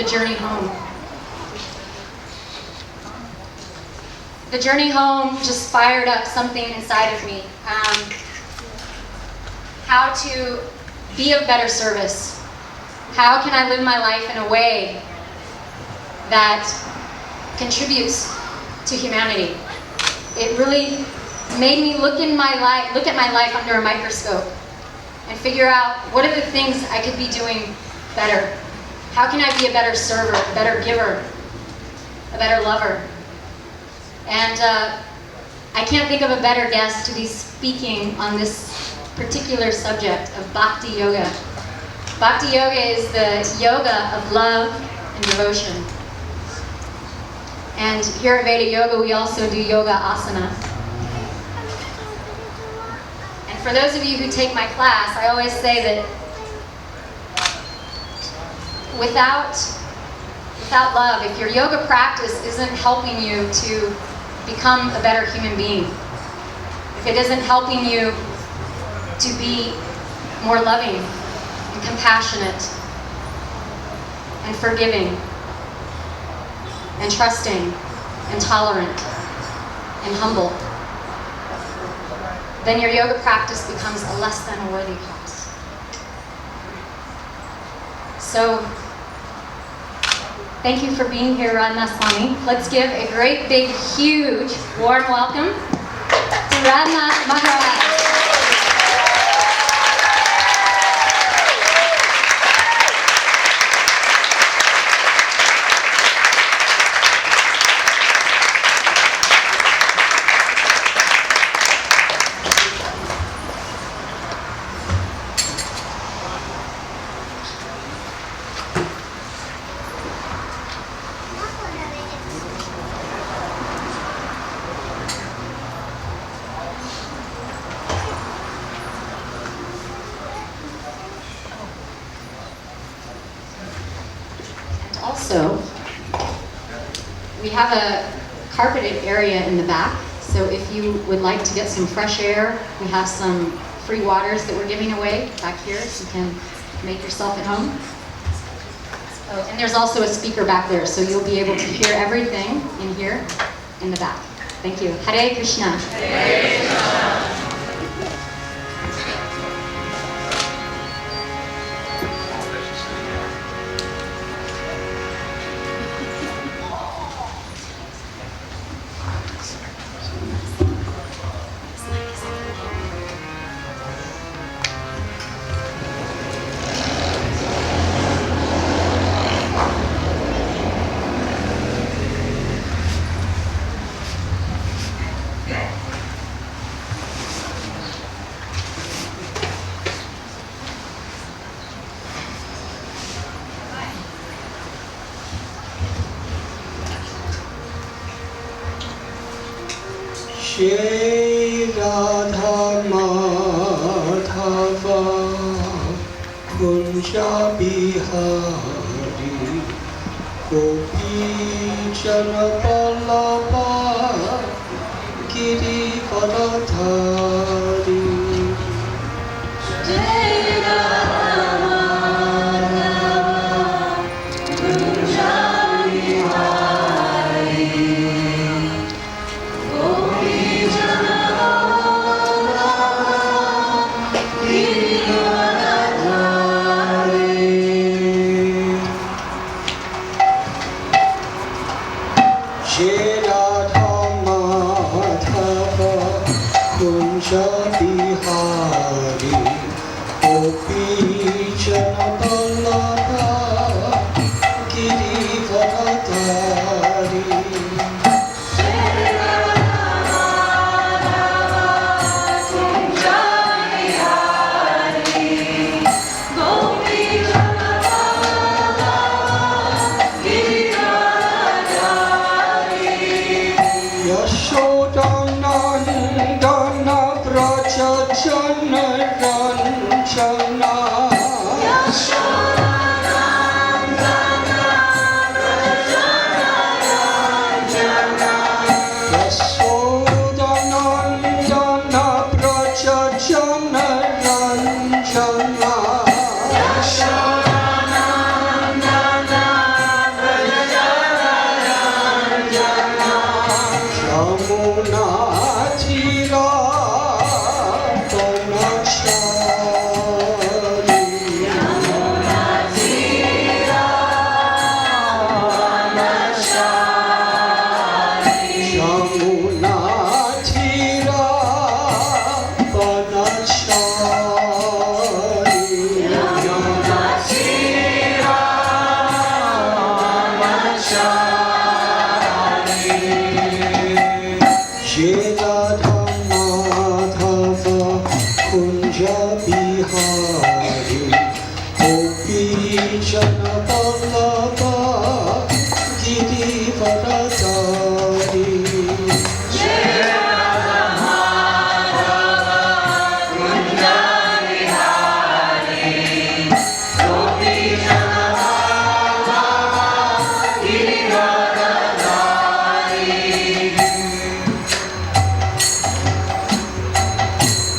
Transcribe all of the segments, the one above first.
journey home. The journey home just fired up something inside of me. How to be of better service. How can I live my life in a way that contributes to humanity? It really made me look at my life under a microscope and figure out what are the things I could be doing better. How can I be a better server, a better giver, a better lover? And I can't think of a better guest to be speaking on this particular subject of Bhakti Yoga. Bhakti Yoga is the yoga of love and devotion. And here at Veda Yoga, we also do yoga asana. And for those of you who take my class, I always say that without love, if your yoga practice isn't helping you to become a better human being, if it isn't helping you to be more loving and compassionate and forgiving and trusting and tolerant and humble, then your yoga practice becomes a less than a worthy cause. So, thank you for being here, Radhanath Swami. Let's give a great, big, huge, warm welcome to Radhanath Maharaj. Also, we have a carpeted area in the back, so if you would like to get some fresh air, we have some free waters that we're giving away back here, so you can make yourself at home. Oh, and there's also a speaker back there, so you'll be able to hear everything in here in the back. Thank you. Hare Krishna. Hare Krishna. Shri Radha Madhava Kunja Bihari Gopi Jana Vallabha Giri Varadhari. Yashoda Shri Radha Madhava Kunja Bihari Gopi Jana Vallabha Girivaradari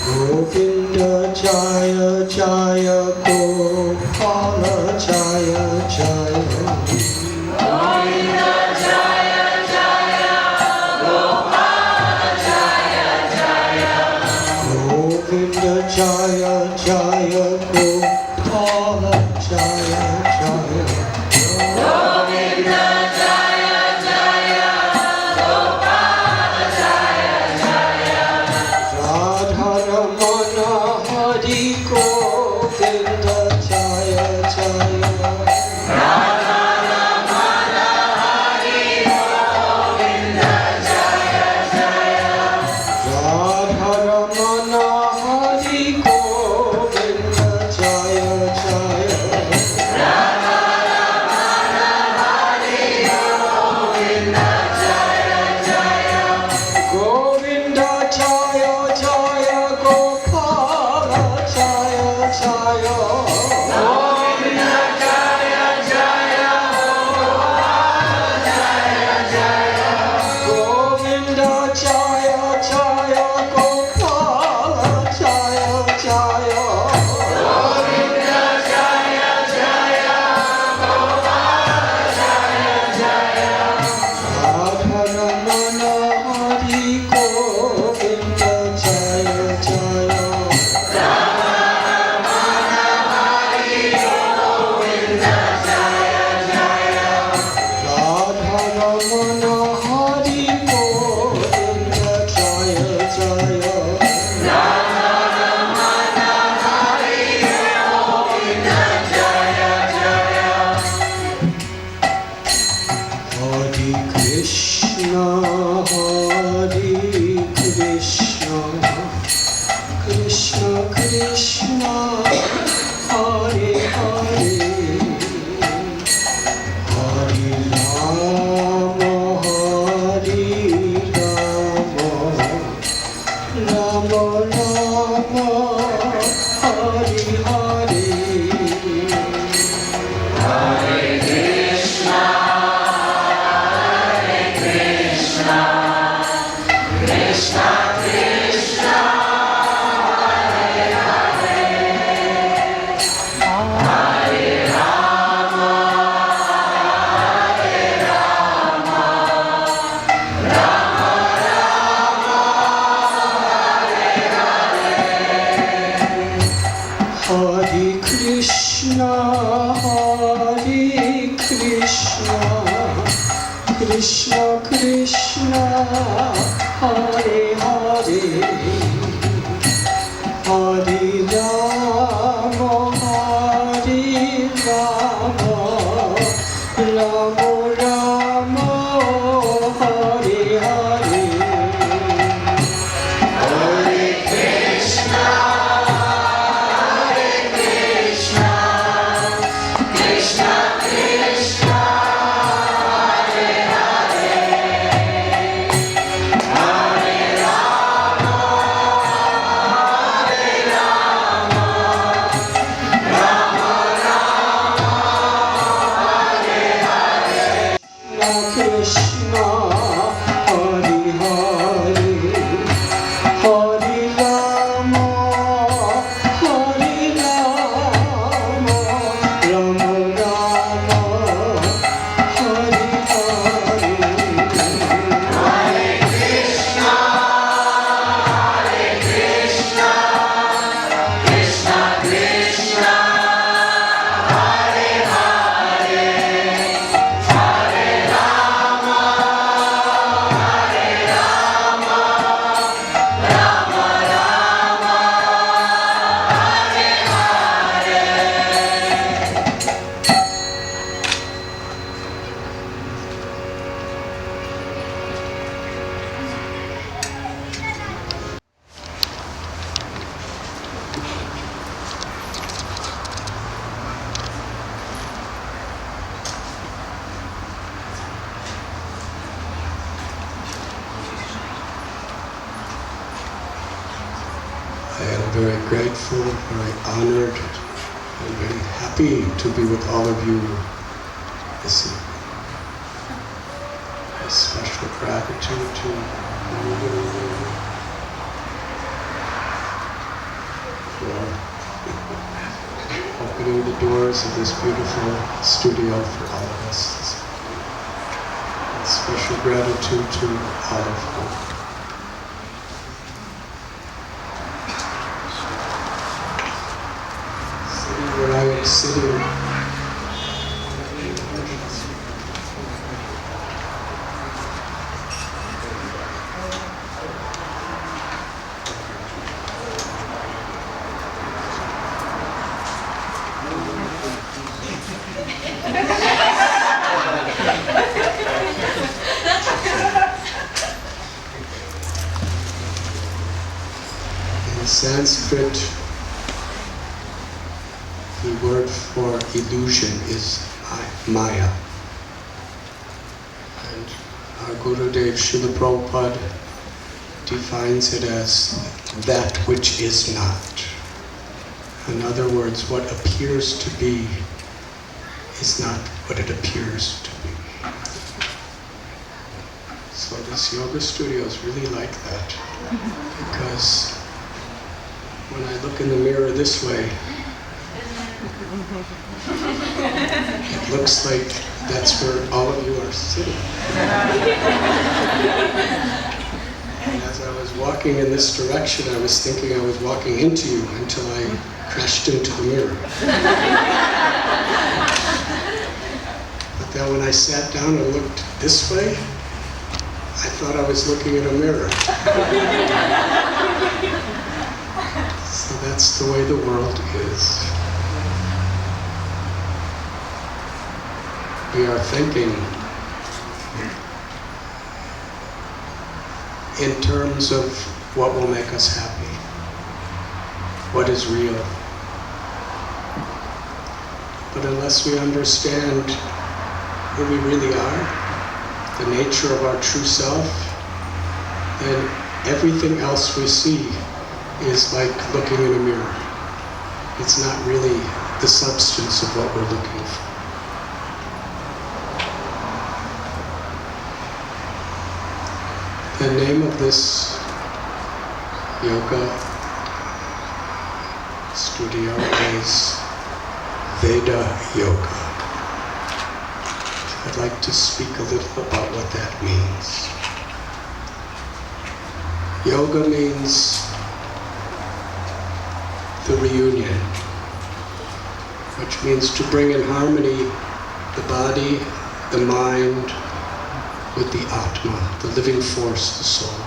Govinda Jaya Jaya Gopala Jaya Jaya Govinda Jaya Jaya Gopala Jaya Jaya. Govinda Jaya Jaya Gopala Jaya Jaya Govinda Jaya Jaya Gopala Jaya Jaya. Radharamana Hari Govinda Jaya Jaya Radharamana Hari Govinda Jaya Jaya. Radharamana Hari Govinda Jaya Jaya Radharamana Hari Govinda Jaya Jaya. Govinda Jaya Jaya Gopala Jaya Jaya Govinda Jaya Jaya Gopala Jaya Jaya. Govinda Jaya Jaya Gopala Jaya Jaya Govinda Jaya Jaya Gopala Jaya Jaya. Radharamana Hari Govinda Jaya Jaya Radharamana Hari Govinda Jaya Jaya. Radharamana Hari Govinda Jaya Jaya Radharamana Hari Govinda Jaya Jaya. Hare Krishna, Hare Krishna, Krishna Krishna, Hare Hare, Hare Rama, Hare Rama, Rama Rama, Hare Hare. Hare Krishna, Hare Krishna, Krishna Krishna, Hare Hare, Hare Rama, Hare Rama, Rama Rama, Hare Hare. Hare Krishna, Hare Krishna, Krishna Krishna, Hare Hare, Hare Rama, Hare Rama, Rama Rama, Hare Hare. Hare Krishna, Hare Krishna, Krishna Krishna, Hare Hare, Hare Rama, Hare Rama, Rama Rama, Hare Hare. Krishna, Hare Hare, Hare Rama, Hare Rama, Rama Rama, Hare Hare. Hare Krishna, Hare Krishna, Krishna Krishna, Hare Hare, Hare Rama, very grateful, very honored, and very happy to be with all of you this evening. A special gratitude to for opening the doors of this beautiful studio for all of us. And special gratitude to all of you. Where I am sitting, in Sanskrit, the word for illusion is Maya. And our Gurudev Srila Prabhupada defines it as that which is not. In other words, what appears to be is not what it appears to be. So this yoga studio is really like that, because when I look in the mirror this way, it looks like that's where all of you are sitting. And as I was walking in this direction, I was thinking I was walking into you until I crashed into the mirror. But then when I sat down and looked this way, I thought I was looking at a mirror. So that's the way the world is. We are thinking in terms of what will make us happy, what is real. But unless we understand who we really are, the nature of our true self, then everything else we see is like looking in a mirror. It's not really the substance of what we're looking for. The name of this yoga studio is Veda Yoga. I'd like to speak a little about what that means. Yoga means the reunion, which means to bring in harmony the body, the mind, with the Atma, the living force, the soul.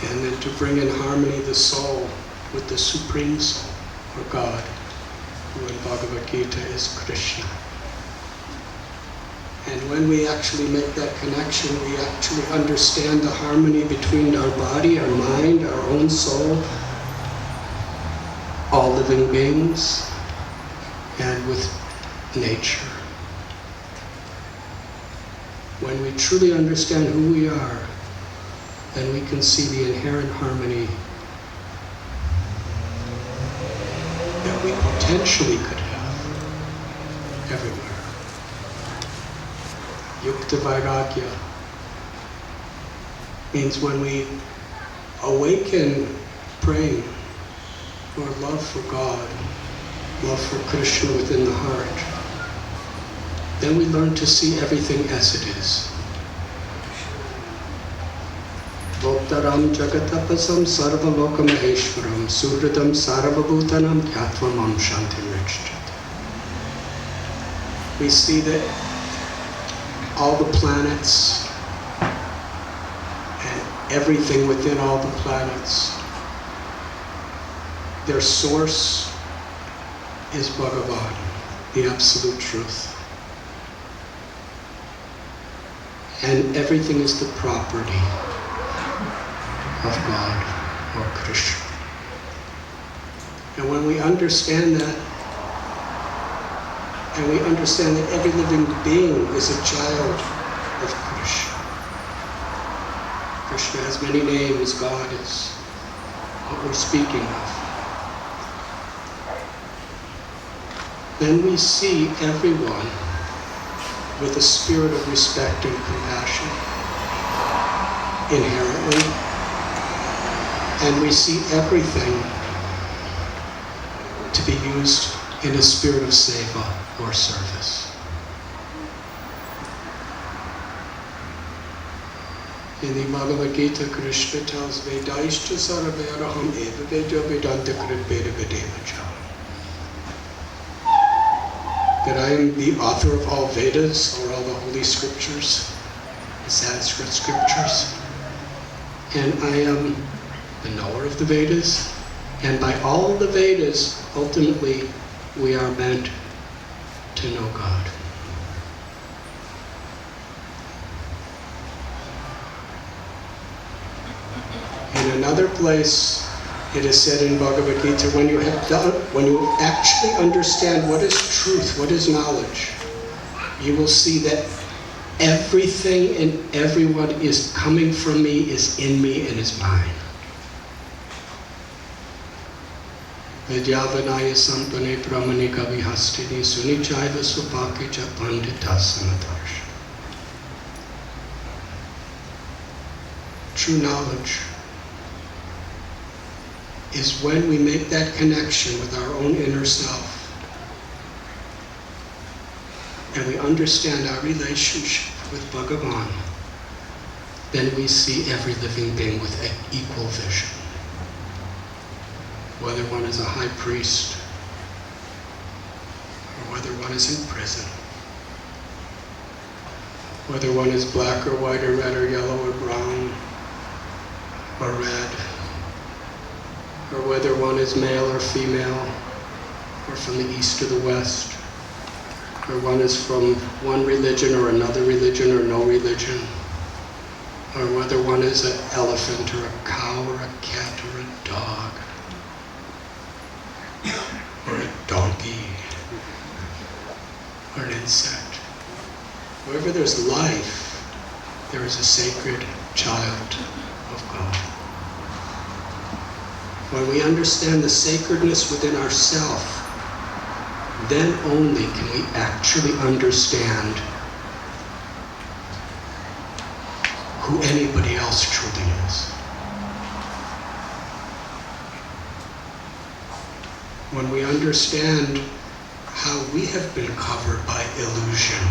And then to bring in harmony the soul with the Supreme Soul, or God, who in Bhagavad Gita is Krishna. And when we actually make that connection, we actually understand the harmony between our body, our mind, our own soul, all living beings, and with nature. When we truly understand who we are, then we can see the inherent harmony that we potentially could have everywhere. Yukta Vairagya means when we awaken praying for love for God, love for Krishna within the heart, then we learn to see everything as it is. Bhoktaram jagatapasam sarva loka maheshwaram suhridam sarvabhutanam kyatva mam shantim rikshchati. We see that all the planets and everything within all the planets, their source is Bhagavan, the absolute truth. And everything is the property of God or Krishna. And when we understand that, and we understand that every living being is a child of Krishna. Krishna has many names, God is what we're speaking of, then we see everyone with a spirit of respect and compassion inherently, and we see everything to be used in a spirit of seva or service. In the Bhagavad Gita, Krishna tells Vedaishcha sarvayaraham eva vedya vedanta krit vedavacha. That I am the author of all Vedas, or all the holy scriptures, the Sanskrit scriptures. And I am the knower of the Vedas. And by all the Vedas, ultimately, we are meant to know God. In another place, it is said in Bhagavad Gita, when you actually understand what is truth, what is knowledge, you will see that everything and everyone is coming from me, is in me, and is mine. Vidyavanaya sampane brahmani kavi hastini sunichaiva supake cha pandita samadarsha. True knowledge is when we make that connection with our own inner self and we understand our relationship with Bhagavan, then we see every living being with equal vision. Whether one is a high priest or whether one is in prison, whether one is black or white or red or yellow or brown or red, or whether one is male or female, or from the east or the west, or one is from one religion or another religion or no religion, or whether one is an elephant or a cow or a cat or a dog, or a donkey, or an insect. Wherever there's life, there is a sacred child of God. When we understand the sacredness within ourselves, then only can we actually understand who anybody else truly is. When we understand how we have been covered by illusion,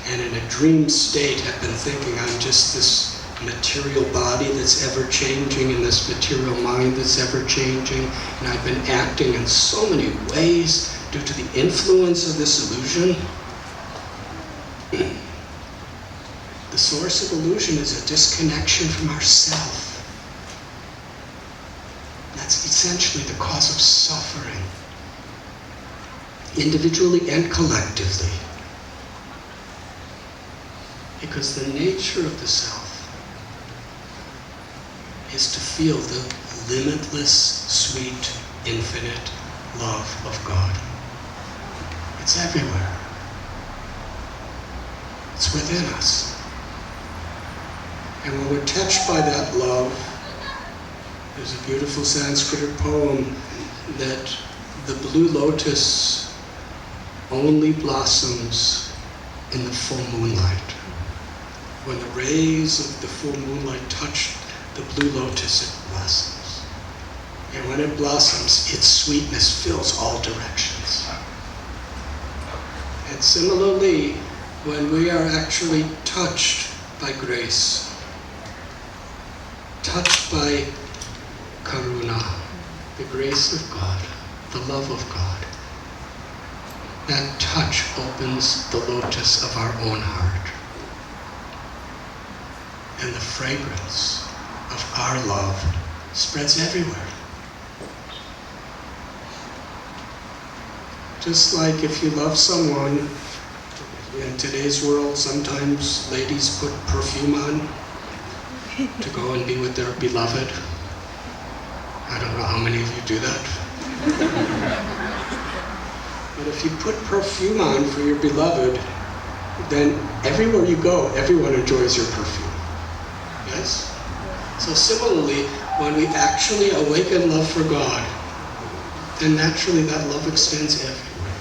and in a dream state have been thinking, I'm just this material body that's ever changing and this material mind that's ever changing, and I've been acting in so many ways due to the influence of this illusion. The source of illusion is a disconnection from ourself. That's essentially the cause of suffering, individually and collectively. Because the nature of the self is to feel the limitless, sweet, infinite love of God. It's everywhere. It's within us. And when we're touched by that love, there's a beautiful Sanskrit poem that the blue lotus only blossoms in the full moonlight. When the rays of the full moonlight touch the blue lotus, it blossoms. And when it blossoms, its sweetness fills all directions. And similarly, when we are actually touched by grace, touched by karuna, the grace of God, the love of God, that touch opens the lotus of our own heart. And the fragrance of our love spreads everywhere. Just like if you love someone, in today's world, sometimes ladies put perfume on to go and be with their beloved. I don't know how many of you do that. But if you put perfume on for your beloved, then everywhere you go, everyone enjoys your perfume. Yes? So similarly, when we actually awaken love for God, then naturally that love extends everywhere.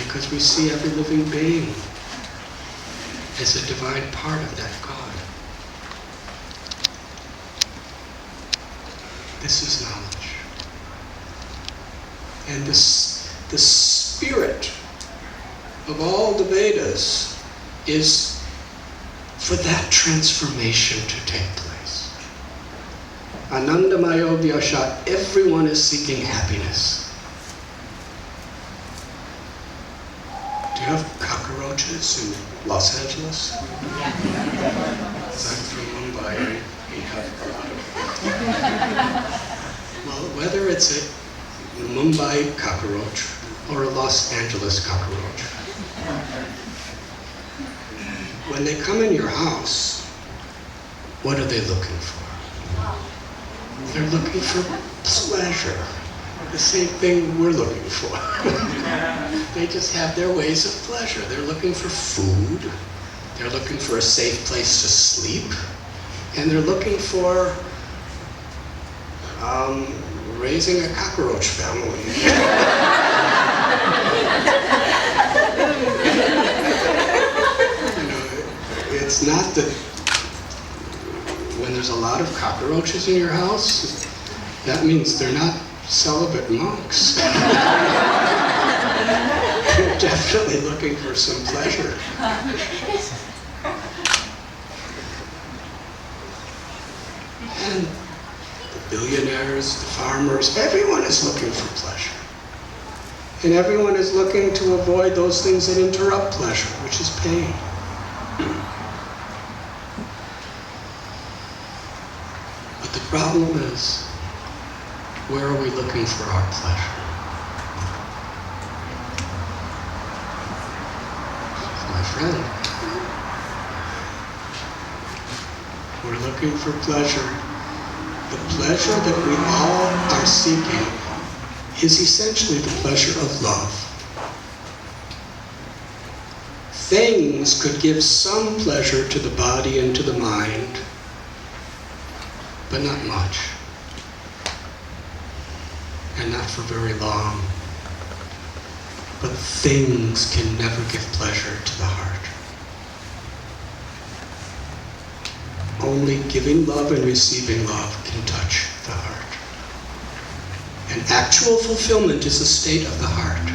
Because we see every living being as a divine part of that God. This is knowledge. And the spirit of all the Vedas is for that transformation to take place. Anandamayo Vyasha, everyone is seeking happiness. Do you have cockroaches in Los Angeles? Aside from Mumbai, we have a lot of them. Well, whether it's a Mumbai cockroach or a Los Angeles cockroach, when they come in your house, what are they looking for? They're looking for pleasure. The same thing we're looking for. They just have their ways of pleasure. They're looking for food. They're looking for a safe place to sleep. And they're looking for raising a cockroach family. It's not that when there's a lot of cockroaches in your house, that means they're not celibate monks. They're definitely looking for some pleasure. And the billionaires, the farmers, everyone is looking for pleasure. And everyone is looking to avoid those things that interrupt pleasure, which is pain. But the problem is, where are we looking for our pleasure? My friend, we're looking for pleasure. The pleasure that we all are seeking is essentially the pleasure of love. Things could give some pleasure to the body and to the mind, but not much. And not for very long. But things can never give pleasure to the heart. Only giving love and receiving love can touch the heart. And actual fulfillment is a state of the heart.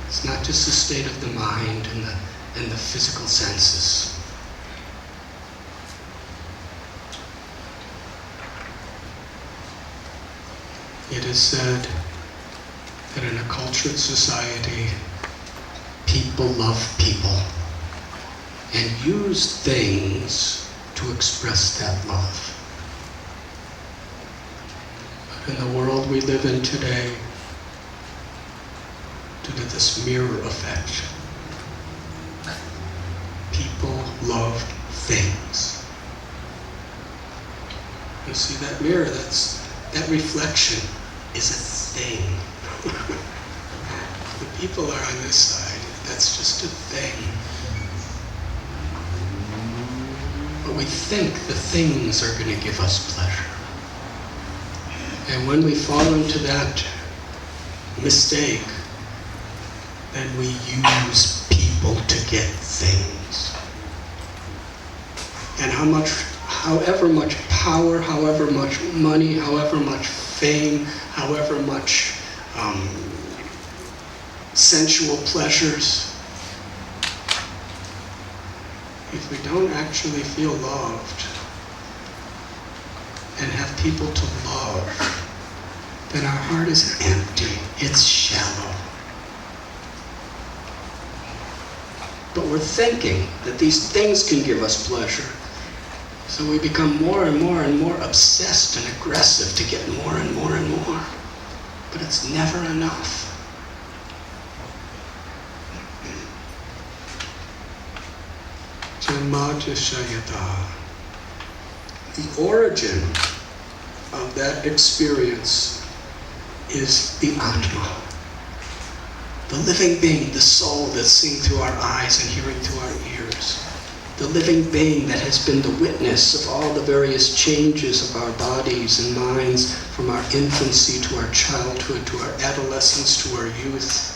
It's not just a state of the mind and the physical senses. It is said that in a cultured society, people love people and use things to express that love. But in the world we live in today, due to this mirror effect, people love things. You see that mirror, that reflection is a thing. The people are on this side. That's just a thing. But we think the things are going to give us pleasure. And when we fall into that mistake, then we use people to get things. And however much power, however much money, however much fame, however much sensual pleasures, if we don't actually feel loved and have people to love, then our heart is empty, it's shallow. But we're thinking that these things can give us pleasure. So we become more and more and more obsessed and aggressive to get more and more and more. But it's never enough. The origin of that experience is the Atma. The living being, the soul that's seeing through our eyes and hearing through our ears. the living being that has been the witness of all the various changes of our bodies and minds from our infancy to our childhood, to our adolescence, to our youth,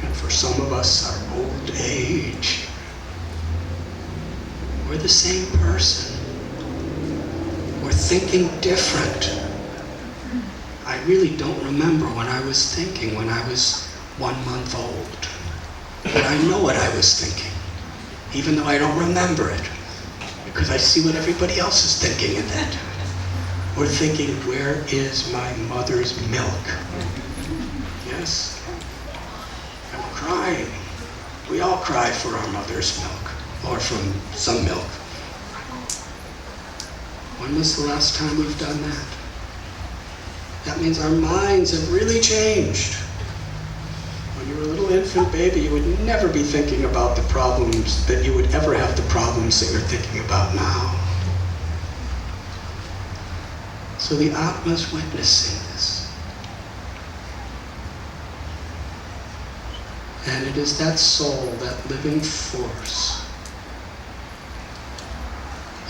and for some of us, our old age. We're the same person. We're thinking different. I really don't remember when I was thinking when I was 1 month old. But I know what I was thinking, even though I don't remember it, because I see what everybody else is thinking at that time. We're thinking, where is my mother's milk? Yes? I'm crying. We all cry for our mother's milk, or from some milk. When was the last time we've done that? That means our minds have really changed. When you were a little infant baby, you would never be thinking about the problems, that you would ever have the problems that you're thinking about now. So the Atma is witnessing this. And it is that soul, that living force,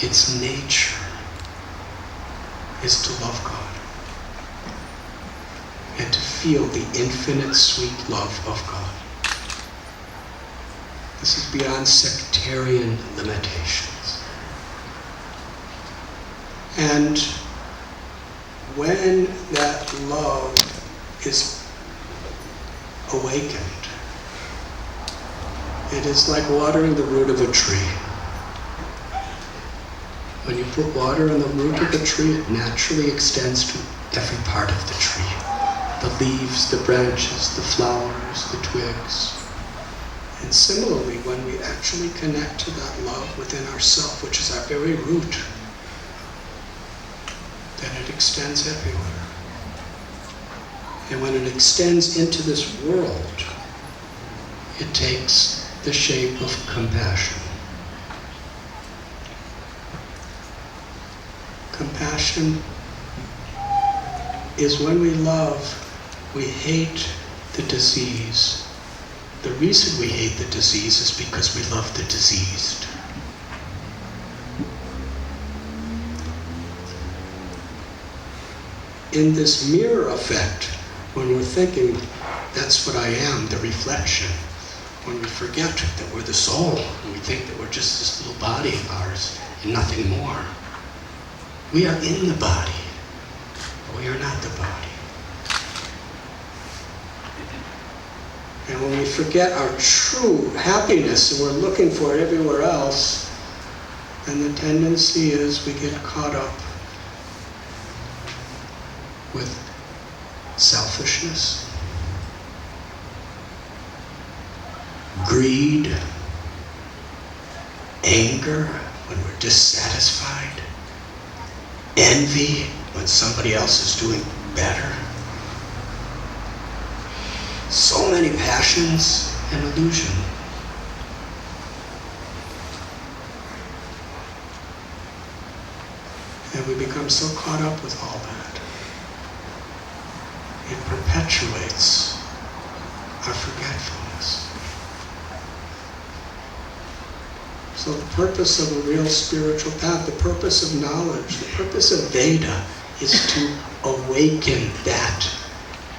its nature is to love God and to feel the infinite sweet love of God. This is beyond sectarian limitations. And when that love is awakened, it is like watering the root of a tree. When you put water on the root of a tree, it naturally extends to every part of the tree. The leaves, the branches, the flowers, the twigs. And similarly, when we actually connect to that love within ourselves, which is our very root, then it extends everywhere. And when it extends into this world, it takes the shape of compassion. Compassion is when we love, we hate the disease. The reason we hate the disease is because we love the diseased. In this mirror effect, when we're thinking, that's what I am, the reflection, when we forget that we're the soul, and we think that we're just this little body of ours and nothing more, we are in the body, but we are not the body. And when we forget our true happiness and we're looking for it everywhere else, then the tendency is we get caught up with selfishness, greed, anger when we're dissatisfied, envy when somebody else is doing better. So many passions and illusion. And we become so caught up with all that. It perpetuates our forgetfulness. So the purpose of a real spiritual path, the purpose of knowledge, the purpose of Veda is to awaken that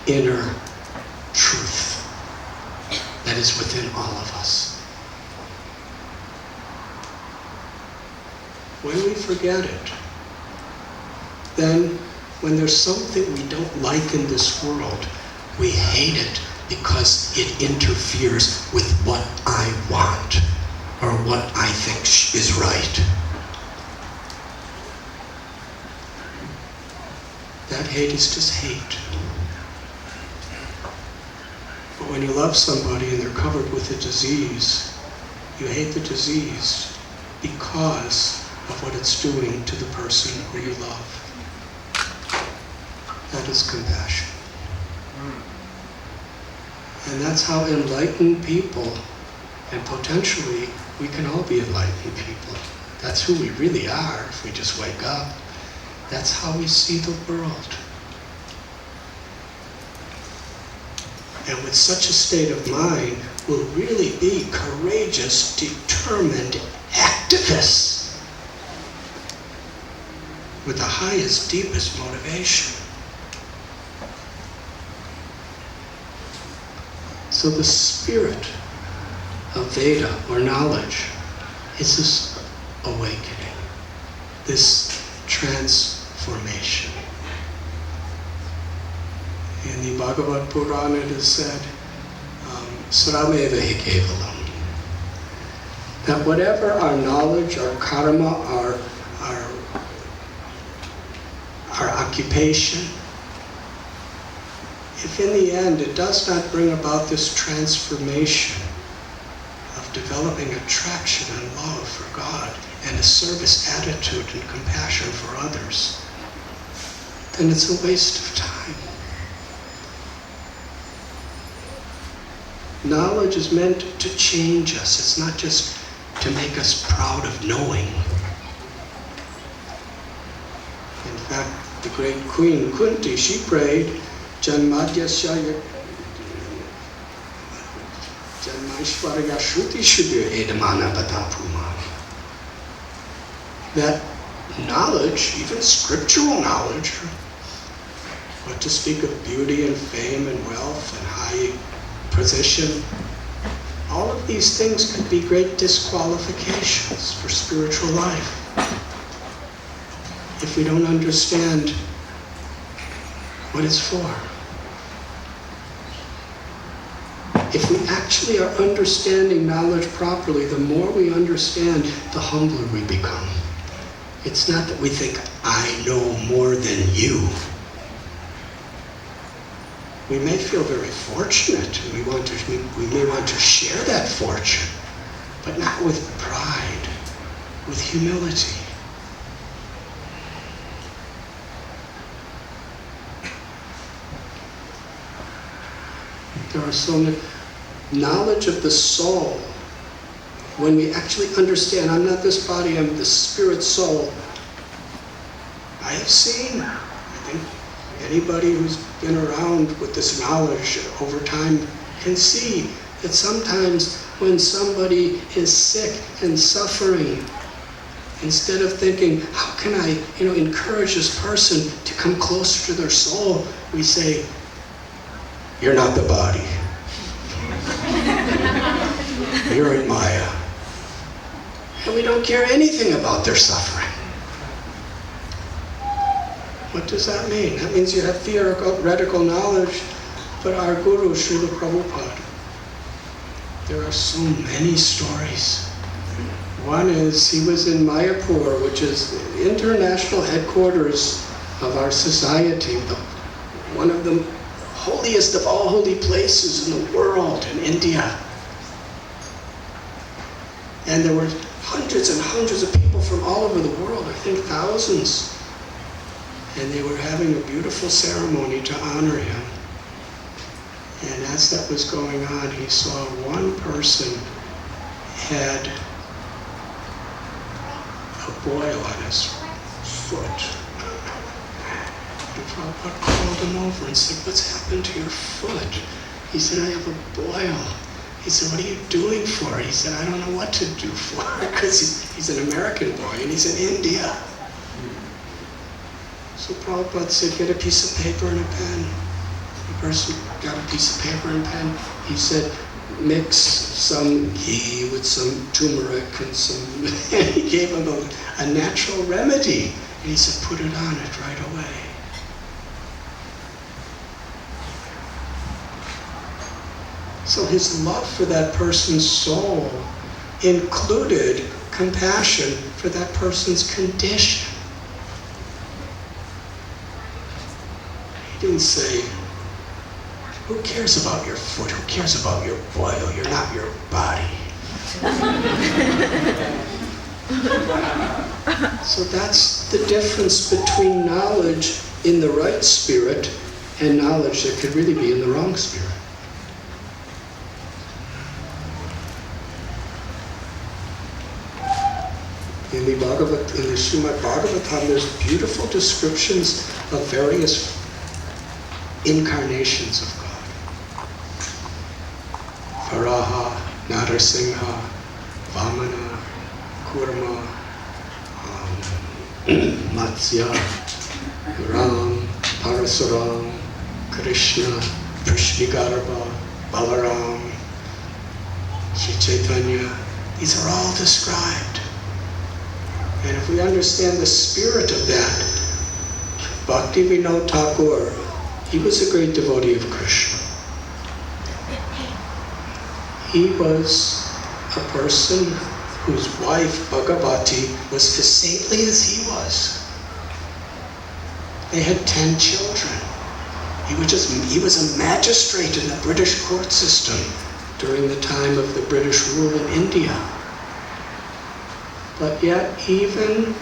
inner truth that is within all of us. When we forget it, then when there's something we don't like in this world, we hate it because it interferes with what I want or what I think is right. That hate is just hate. But when you love somebody and they're covered with a disease, you hate the disease because of what it's doing to the person who you love. That is compassion. And that's how enlightened people, and potentially we can all be enlightened people. That's who we really are if we just wake up. That's how we see the world. And with such a state of mind, will really be courageous, determined activists with the highest, deepest motivation. So the spirit of Veda, or knowledge, is this awakening, this transformation. In the Bhagavad Purana it is said, Srameva hi kevalam, that whatever our knowledge, our karma, our occupation, if in the end it does not bring about this transformation of developing attraction and love for God and a service attitude and compassion for others, then it's a waste of time. Knowledge is meant to change us. It's not just to make us proud of knowing. In fact, the great Queen Kunti, she prayed, Janmadhyasya Janmaishwarya Shruti Shubhya Edamana Patapuma. That knowledge, even scriptural knowledge, what to speak of beauty and fame and wealth and high position, all of these things could be great disqualifications for spiritual life if we don't understand what it's for. If we actually are understanding knowledge properly, the more we understand, the humbler we become. It's not that we think, I know more than you. We may feel very fortunate, and we may want to share that fortune, but not with pride, with humility. There are so many knowledge of the soul. When we actually understand, I'm not this body, I'm the spirit soul. I have seen, I think anybody who's been around with this knowledge over time can see that sometimes when somebody is sick and suffering, instead of thinking, how can I, encourage this person to come closer to their soul, we say, you're not the body. You're in Maya. And we don't care anything about their suffering. What does that mean? That means you have theoretical knowledge, but our Guru, Srila Prabhupada, there are so many stories. One is, he was in Mayapur, which is the international headquarters of our society, one of the holiest of all holy places in the world, in India. And there were hundreds and hundreds of people from all over the world, I think thousands. And they were having a beautiful ceremony to honor him. And as that was going on, he saw one person had a boil on his foot. And Prabhupada called him over and said, what's happened to your foot? He said, I have a boil. He said, what are you doing for it? He said, I don't know what to do for it, because he's an American boy and he's in India. So Prabhupada said, get a piece of paper and a pen. The person got a piece of paper and pen. He said, mix some ghee with some turmeric and some, and he gave him a natural remedy. And he said, put it on it right away. So his love for that person's soul included compassion for that person's condition. He didn't say, who cares about your foot? Who cares about your boil? You're not your body. So that's the difference between knowledge in the right spirit and knowledge that could really be in the wrong spirit. In the Srimad Bhagavatam, there's beautiful descriptions of various incarnations of God. Narsingha, Vamana, Kurma, Matsya, Ram, Parasuram, Krishna, Prishtigarbha, Balaram, Sri Chaitanya. These are all described. And if we understand the spirit of that, Bhaktivinoda Thakur, he was a great devotee of Krishna. He was a person whose wife, Bhagavati, was as saintly as he was. They had 10 children. He was a magistrate in the British court system during the time of the British rule in India. But yet, even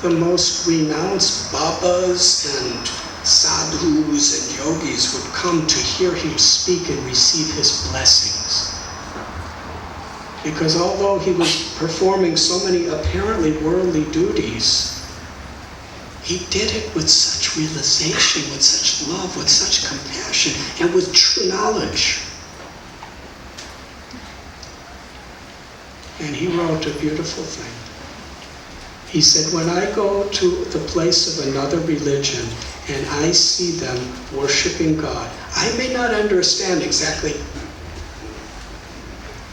the most renounced babas and sadhus and yogis would come to hear him speak and receive his blessings. Because although he was performing so many apparently worldly duties, he did it with such realization, with such love, with such compassion, and with true knowledge. And he wrote a beautiful thing. He said, when I go to the place of another religion and I see them worshiping God, I may not understand exactly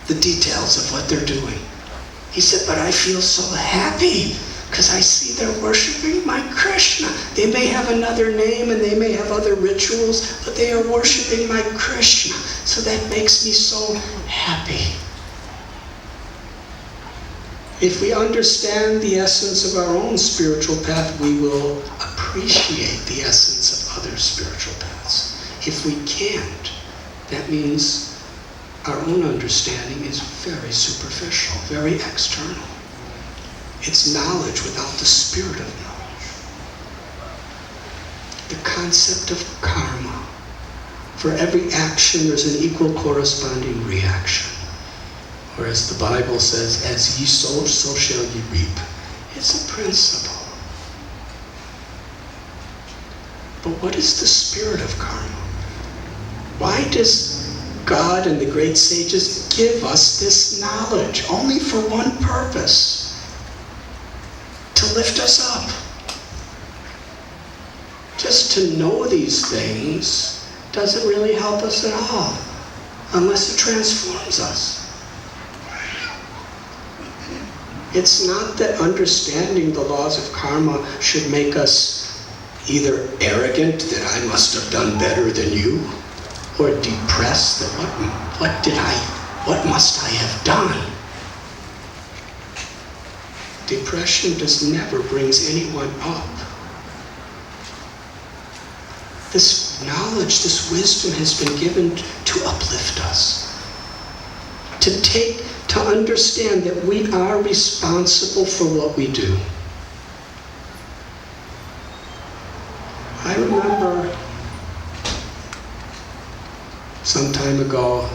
the details of what they're doing. He said, but I feel so happy because I see they're worshiping my Krishna. They may have another name and they may have other rituals, but they are worshiping my Krishna. So that makes me so happy. If we understand the essence of our own spiritual path, we will appreciate the essence of other spiritual paths. If we can't, that means our own understanding is very superficial, very external. It's knowledge without the spirit of knowledge. The concept of karma. For every action, there's an equal corresponding reaction. Or as the Bible says, as ye sow, so shall ye reap. It's a principle. But what is the spirit of karma? Why does God and the great sages give us this knowledge? Only for one purpose. To lift us up. Just to know these things doesn't really help us at all, unless it transforms us. It's not that understanding the laws of karma should make us either arrogant that I must have done better than you, or depressed that what must I have done? Depression never brings anyone up. This knowledge, this wisdom has been given to uplift us. To understand that we are responsible for what we do. I remember some time ago,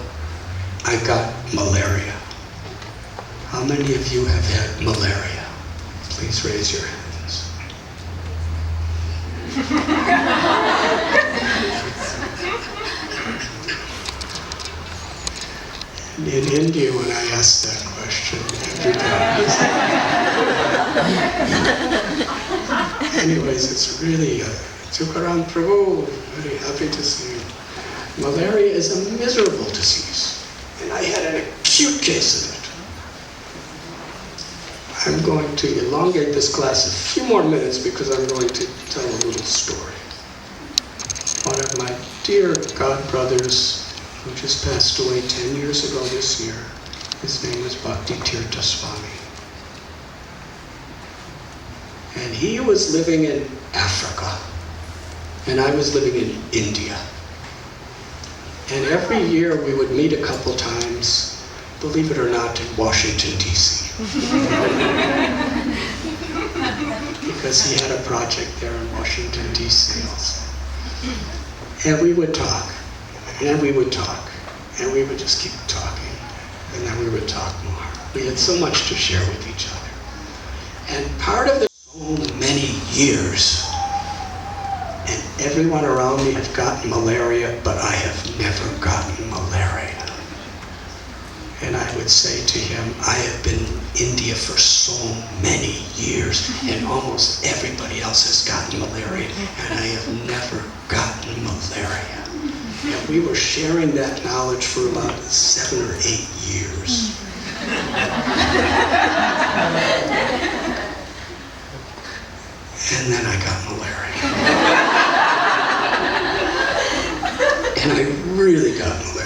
I got malaria. How many of you have had malaria? Please raise your hands. In India, when I asked that question, anyways, it's really, Tukaram Prabhu, very happy to see you. Malaria is a miserable disease, and I had an acute case of it. I'm going to elongate this class a few more minutes because I'm going to tell a little story. One of my dear godbrothers, who just passed away 10 years ago this year. His name is Bhakti Tirtha Swami. And he was living in Africa, and I was living in India. And every year we would meet a couple times, believe it or not, in Washington, D.C. Because he had a project there in Washington, D.C. also. And we would talk. And we would talk, and we would just keep talking, and then we would talk more. We had so much to share with each other. And part of the so many years, and everyone around me had gotten malaria, but I have never gotten malaria. And I would say to him, I have been in India for so many years, and almost everybody else has gotten malaria, and I have never gotten malaria. And we were sharing that knowledge for about 7 or 8 years. And then I got malaria. And I really got malaria.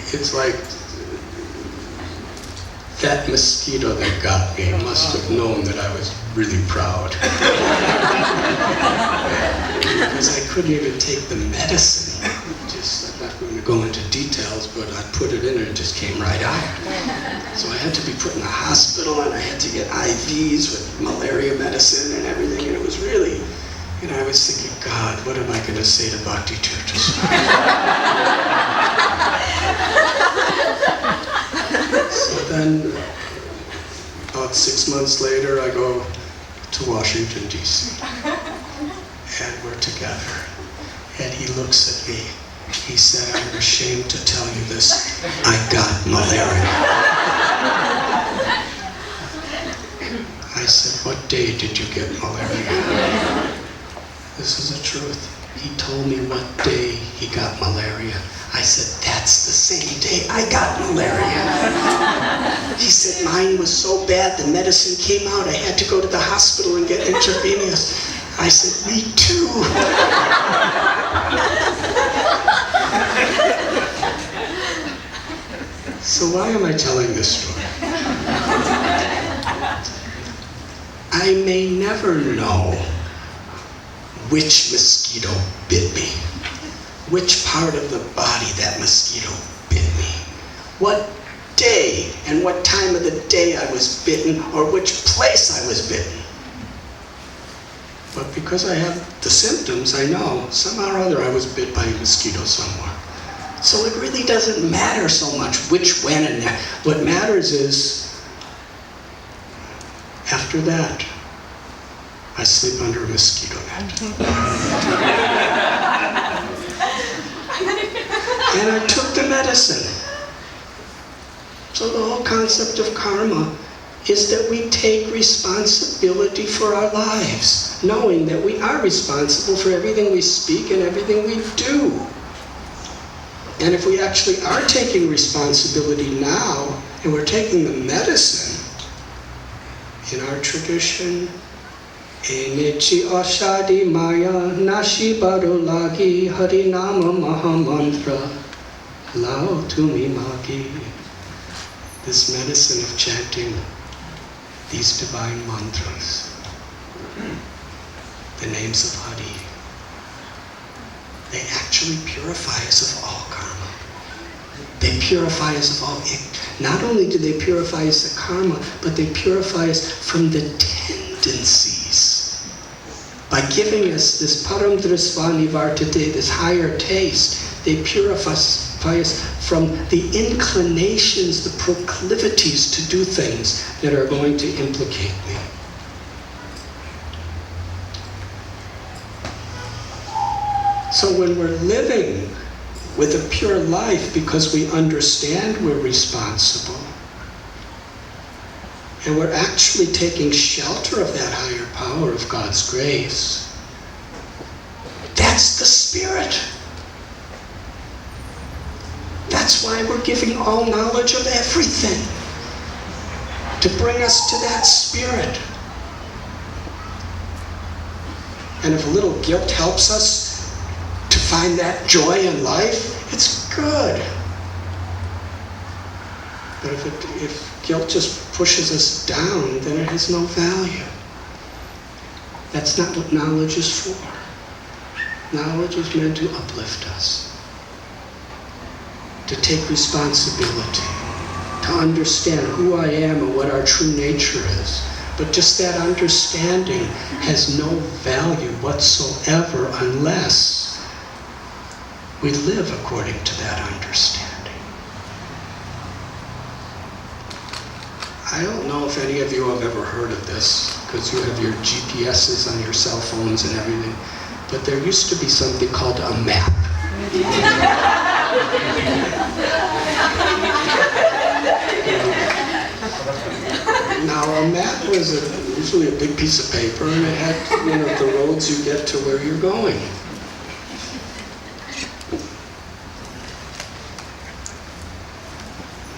It's like that mosquito that got me must have known that I was really proud. Because I couldn't even take the medicine. I'm not going to go into details, but I put it in and it just came right out. So I had to be put in the hospital, and I had to get IVs with malaria medicine and everything, and it was really, I was thinking, God, what am I going to say to Bhakti Tirtha? So then, about 6 months later, I go to Washington, D.C. And we're together. And he looks at me. He said, I'm ashamed to tell you this. I got malaria. I said, what day did you get malaria? This is the truth. He told me what day he got malaria. I said, that's the same day I got malaria. He said, mine was so bad the medicine came out. I had to go to the hospital and get intravenous. I said, me too. So why am I telling this story? I may never know which mosquito bit me, which part of the body that mosquito bit me, what day and what time of the day I was bitten, or which place I was bitten. But because I have the symptoms, I know somehow or other I was bit by a mosquito somewhere. So it really doesn't matter so much which, when, and that. What matters is, after that, I sleep under a mosquito net. And I took the medicine. So the whole concept of karma is that we take responsibility for our lives, knowing that we are responsible for everything we speak and everything we do. And if we actually are taking responsibility now, and we're taking the medicine, in our tradition, Enichi Ashadi Maya Nashi Barulagi Harinama Mahamantra Lao Tumi Magi. This medicine of chanting these divine mantras, the names of Hari, they actually purify us of all karma. They purify us of all ignorance. Not only do they purify us of karma, but they purify us from the tendencies. By giving us this param drisvani vartate, this higher taste, they purify us from the inclinations, the proclivities to do things that are going to implicate me. So when we're living with a pure life because we understand we're responsible, and we're actually taking shelter of that higher power of God's grace, that's the spirit. That's why we're giving all knowledge of everything, to bring us to that spirit. And if a little guilt helps us to find that joy in life, it's good. But if guilt just pushes us down, then it has no value. That's not what knowledge is for. Knowledge is meant to uplift us, to take responsibility, to understand who I am and what our true nature is. But just that understanding has no value whatsoever unless we live according to that understanding. I don't know if any of you have ever heard of this, because you have your GPSs on your cell phones and everything, but there used to be something called a map. Now, a map was usually a big piece of paper, and it had, the roads you get to where you're going.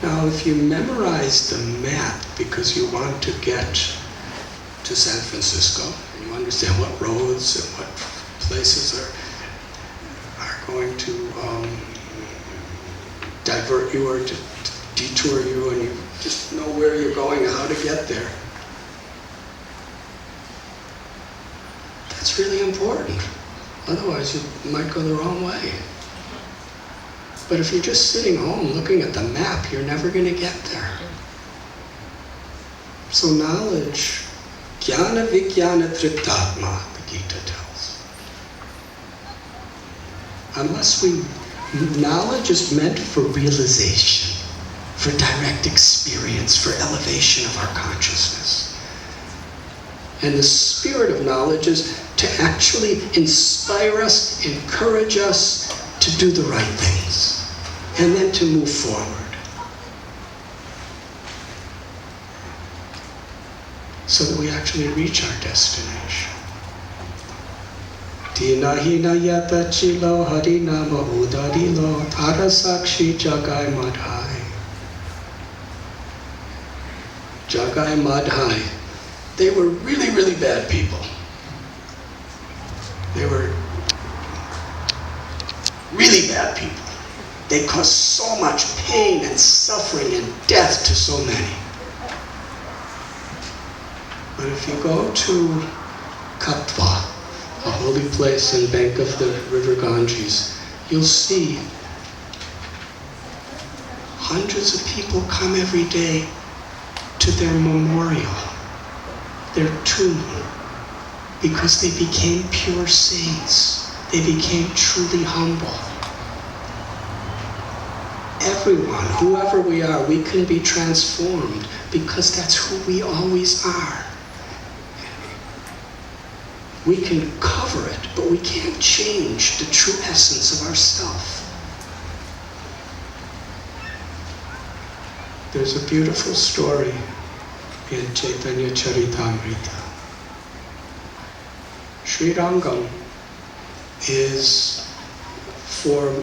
Now, if you memorize the map because you want to get to San Francisco, and you understand what roads and what places are going to divert you or to detour you, and you just know where you're going and how to get there. That's really important. Otherwise, you might go the wrong way. But if you're just sitting home looking at the map, you're never going to get there. So knowledge, jnana vijnana triptatma, the Gita tells. Knowledge is meant for realization, for direct experience, for elevation of our consciousness. And the spirit of knowledge is to actually inspire us, encourage us to do the right things, and then to move forward. So that we actually reach our destination. Tina hina yata chilo harinama udadilo tarasakshi jagai madhai. Jagai madhai. They were really, really bad people. They were really bad people. They caused so much pain and suffering and death to so many. But if you go to Katwa, a holy place in bank of the river Ganges, you'll see hundreds of people come every day to their memorial, their tomb, because they became pure saints. They became truly humble. Everyone, whoever we are, we can be transformed because that's who we always are. We can cover it, but we can't change the true essence of ourself. There's a beautiful story in Chaitanya Charitamrita. Sri Rangam is, for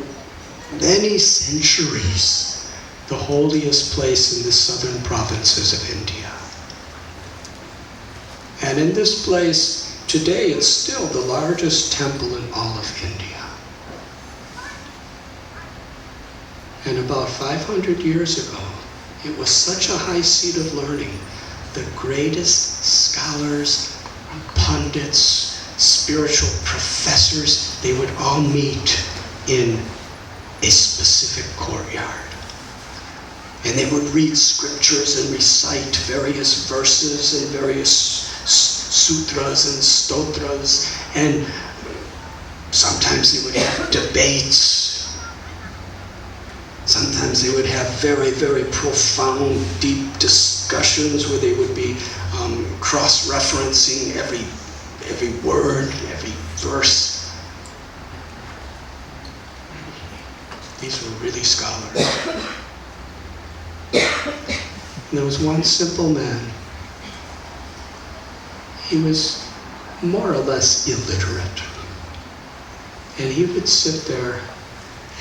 many centuries, the holiest place in the southern provinces of India. And in this place, today it's still the largest temple in all of India. And about 500 years ago, it was such a high seat of learning. The greatest scholars, pundits, spiritual professors, they would all meet in a specific courtyard. And they would read scriptures and recite various verses and various sutras and stotras, and sometimes they would have debates. Sometimes they would have very, very profound, deep discussions where they would be cross-referencing every word, every verse. These were really scholars. And there was one simple man. He was more or less illiterate. And he would sit there,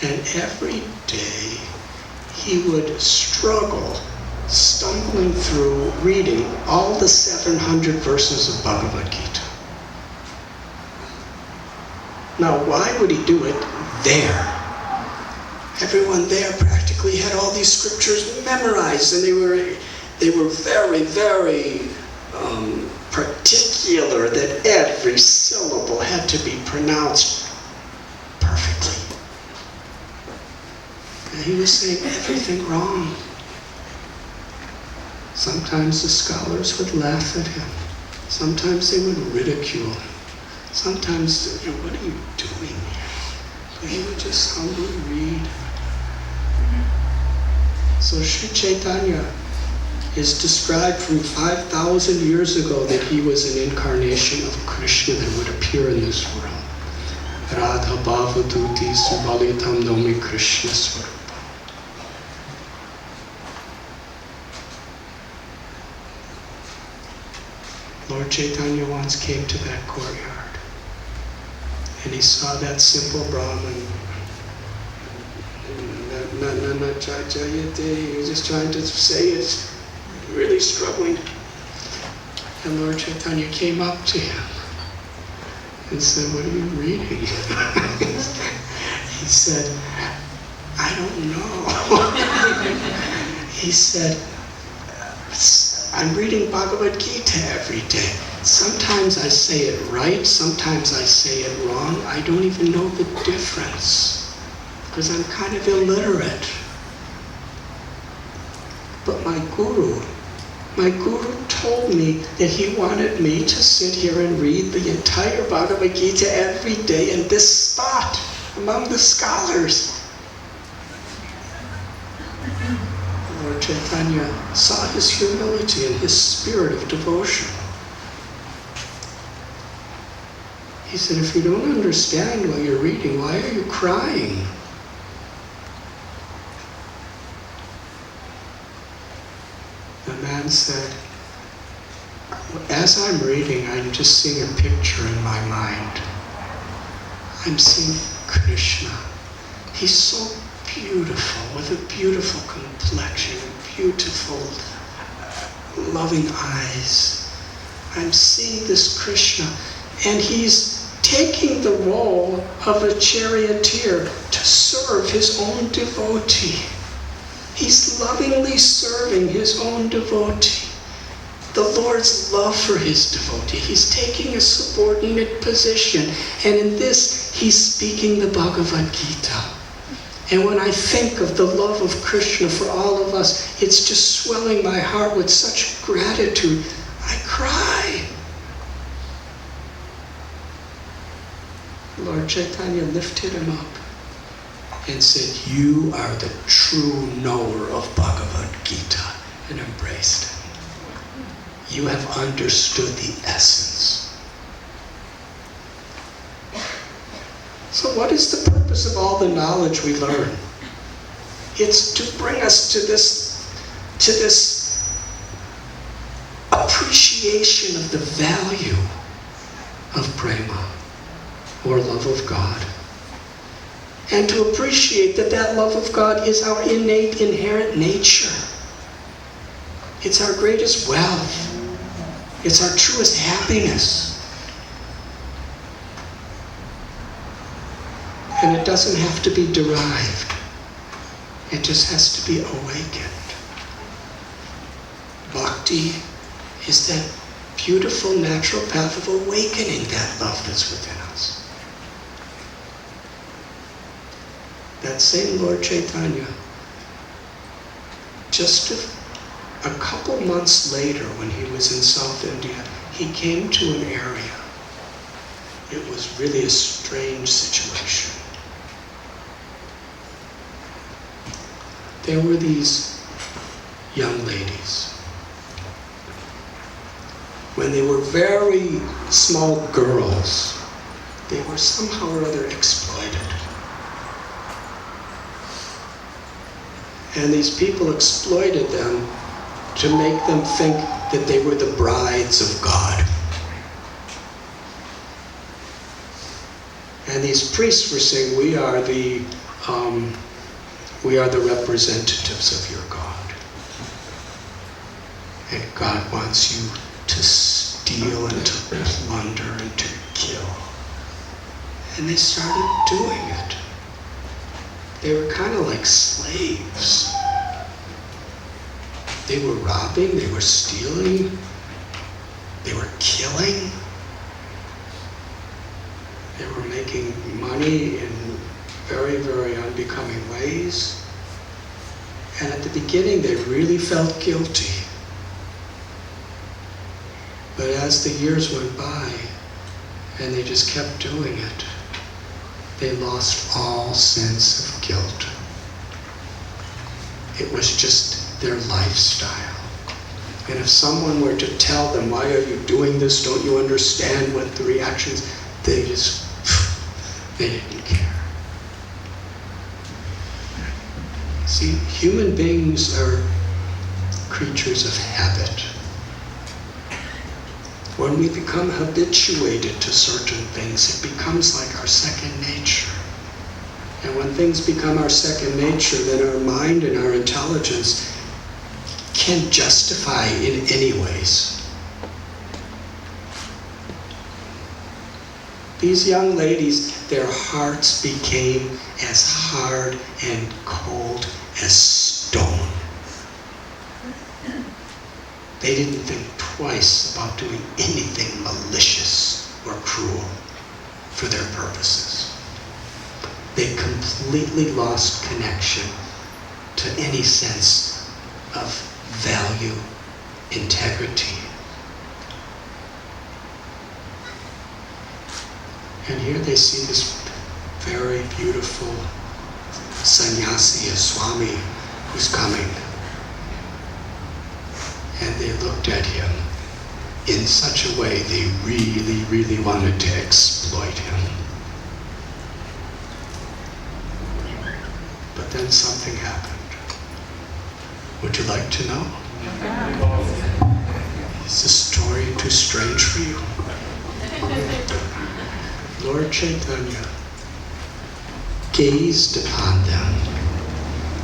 and every day he would struggle, stumbling through reading all the 700 verses of Bhagavad Gita. Now, why would he do it there? Everyone there practically had all these scriptures memorized, and they were very, very particular that every syllable had to be pronounced perfectly. And he was saying everything wrong. Sometimes the scholars would laugh at him. Sometimes they would ridicule him. Sometimes, what are you doing? But he would just humbly read. So Sri Chaitanya is described from 5,000 years ago that he was an incarnation of Krishna that would appear in this world. Radha Bhavaduti Subalitam Nomi Krishna Swarupa. Lord Chaitanya once came to that courtyard and he saw that simple Brahmin. He was just trying to say it, really struggling. And Lord Chaitanya came up to him and said, "What are you reading?" He said, "I don't know." He said, "I'm reading Bhagavad Gita every day. Sometimes I say it right, sometimes I say it wrong. I don't even know the difference because I'm kind of illiterate. But my guru told me that he wanted me to sit here and read the entire Bhagavad Gita every day in this spot among the scholars." Lord Chaitanya saw his humility and his spirit of devotion. He said, "If you don't understand what you're reading, why are you crying?" The man said, "As I'm reading, I'm just seeing a picture in my mind. I'm seeing Krishna. He's so beautiful, with a beautiful complexion, beautiful, loving eyes. I'm seeing this Krishna, and he's taking the role of a charioteer to serve his own devotee. He's lovingly serving his own devotee. The Lord's love for his devotee. He's taking a subordinate position, and in this, he's speaking the Bhagavad Gita. And when I think of the love of Krishna for all of us, it's just swelling my heart with such gratitude. I cry." Lord Chaitanya lifted him up and said, "You are the true knower of Bhagavad Gita," and embraced him. "You have understood the essence." So what is the purpose of all the knowledge we learn? It's to bring us to this appreciation of the value of prema, or love of God. And to appreciate that that love of God is our innate, inherent nature. It's our greatest wealth. It's our truest happiness. And it doesn't have to be derived. It just has to be awakened. Bhakti is that beautiful natural path of awakening that love that's within us. That same Lord Chaitanya, just a couple months later when he was in South India, he came to an area. It was really a strange situation. There were these young ladies. When they were very small girls, they were somehow or other exploited. And these people exploited them to make them think that they were the brides of God. And these priests were saying, we are the representatives of your God. And God wants you to steal and to plunder and to kill. And they started doing it. They were kind of like slaves. They were robbing, they were stealing, they were killing. They were making money in very, very unbecoming ways. And at the beginning, they really felt guilty. But as the years went by, and they just kept doing it, they lost all sense of guilt. It was just their lifestyle. And if someone were to tell them, why are you doing this? Don't you understand what the reactions? They just They didn't care. See, human beings are creatures of habit. When we become habituated to certain things, it becomes like our second nature. And when things become our second nature, then our mind and our intelligence can justify in any ways. These young ladies, their hearts became as hard and cold as stone. They didn't think twice about doing anything malicious or cruel for their purposes. They completely lost connection to any sense of value, integrity. And here they see this very beautiful sannyasi, a Swami, who's coming. And they looked at him in such a way they really, really wanted to exploit him. But then something happened. Would you like to know? Is this story too strange for you? Lord Chaitanya gazed upon them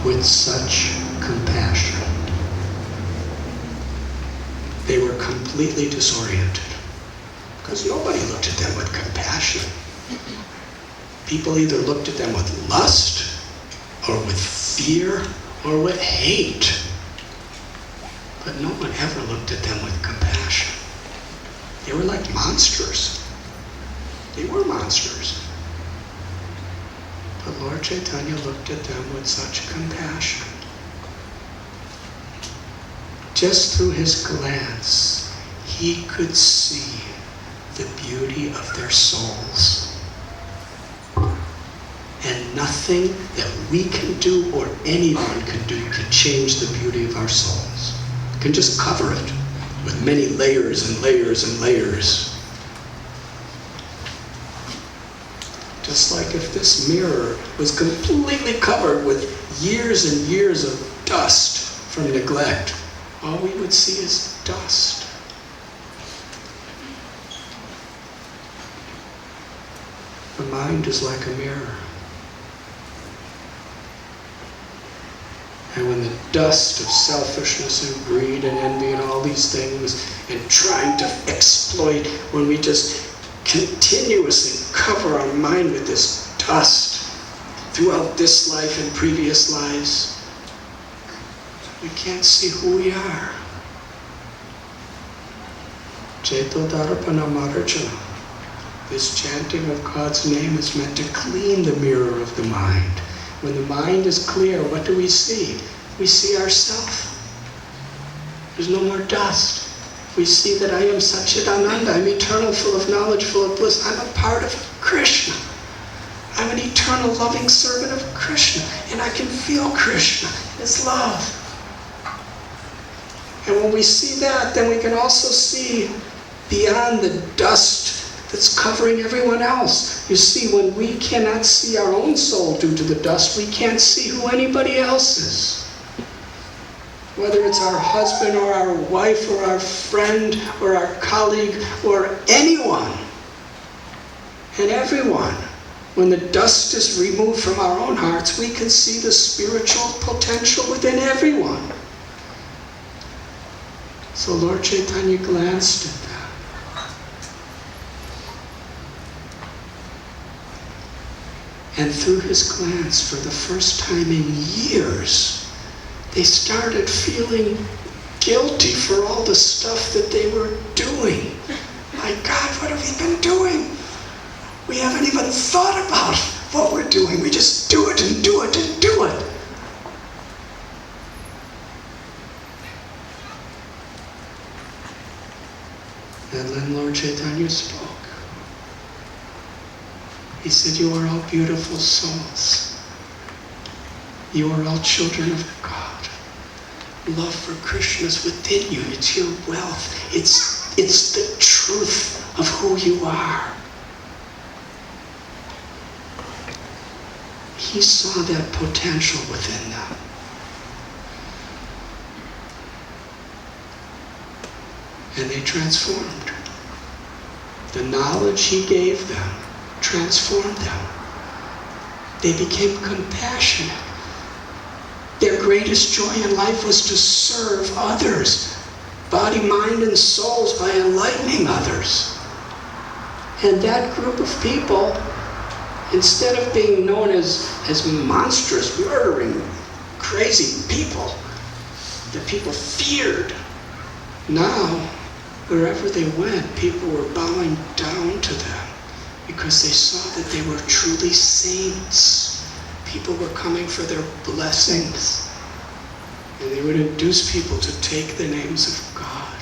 with such compassion. They were completely disoriented because nobody looked at them with compassion. People either looked at them with lust or with fear or with hate. But no one ever looked at them with compassion. They were like monsters. They were monsters. But Lord Chaitanya looked at them with such compassion. Just through his glance, he could see the beauty of their souls. And nothing that we can do or anyone can do can change the beauty of our souls. It can just cover it with many layers and layers and layers. Just like if this mirror was completely covered with years and years of dust from neglect, all we would see is dust. The mind is like a mirror. And when the dust of selfishness and greed and envy and all these things and trying to exploit, when we just continuously cover our mind with this dust throughout this life and previous lives, we can't see who we are. Ceto Darapana Marajana. This chanting of God's name is meant to clean the mirror of the mind. When the mind is clear, what do we see? We see ourselves. There's no more dust. We see that I am Satchidananda. I'm eternal, full of knowledge, full of bliss. I'm a part of Krishna. I'm an eternal loving servant of Krishna. And I can feel Krishna, his love. And when we see that, then we can also see beyond the dust that's covering everyone else. You see, when we cannot see our own soul due to the dust, we can't see who anybody else is. Whether it's our husband or our wife or our friend or our colleague or anyone and everyone. When the dust is removed from our own hearts, we can see the spiritual potential within everyone. So Lord Chaitanya glanced at that. And through his glance, for the first time in years, they started feeling guilty for all the stuff that they were doing. My God, what have we been doing? We haven't even thought about what we're doing. We just do it and do it and do it. And then Lord Chaitanya spoke. He said, you are all beautiful souls. You are all children of God. Love for Krishna is within you. It's your wealth. It's the truth of who you are. he saw that potential within them. And they transformed. The knowledge he gave them transformed them. They became compassionate. Their greatest joy in life was to serve others, body, mind, and souls, by enlightening others. And that group of people, instead of being known as monstrous, murdering, crazy people that people feared, now, wherever they went, people were bowing down to them because they saw that they were truly saints. People were coming for their blessings. And they would induce people to take the names of God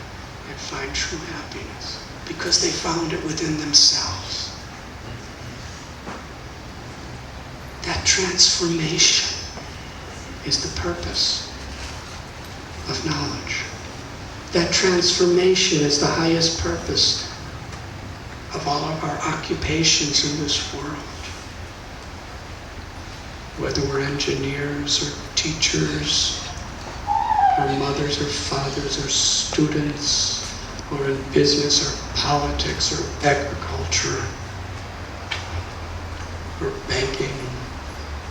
and find true happiness because they found it within themselves. That transformation is the purpose of knowledge. That transformation is the highest purpose of all of our occupations in this world. Whether we're engineers or teachers, or mothers or fathers or students, or in business or politics or agriculture, or banking,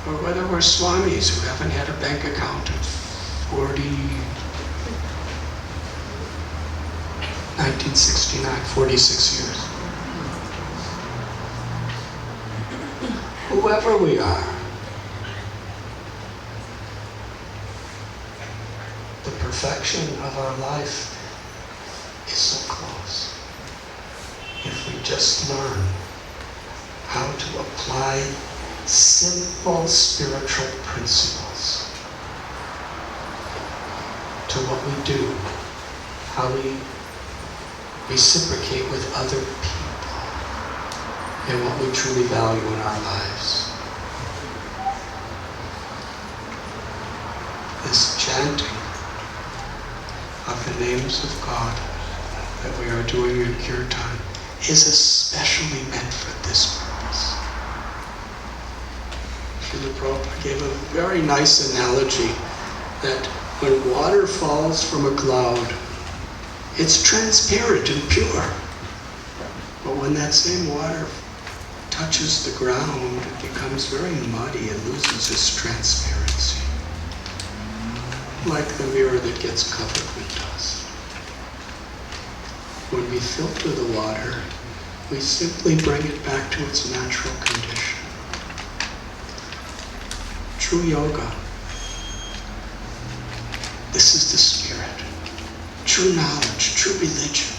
or whether we're swamis who haven't had a bank account in 1969, 46 years. Whoever we are, the perfection of our life is so close. If we just learn how to apply simple spiritual principles to what we do, how we reciprocate with other people, and what we truly value in our lives. This chanting of the names of God that we are doing in Kirtan is especially meant for this purpose. Srila Prabhupada gave a very nice analogy that when water falls from a cloud, it's transparent and pure. But when that same water touches the ground, it becomes very muddy and loses its transparency. Like the mirror that gets covered with dust. When we filter the water, we simply bring it back to its natural condition. True yoga. This is the spirit. True knowledge, true religion.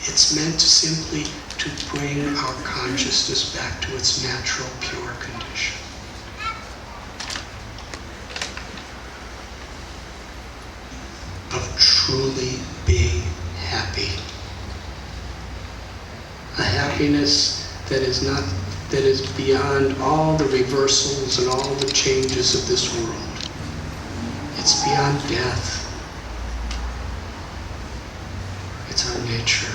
It's meant simply to bring our consciousness back to its natural, pure condition. Of truly being happy. A happiness that is beyond all the reversals and all the changes of this world. It's beyond death. It's our nature.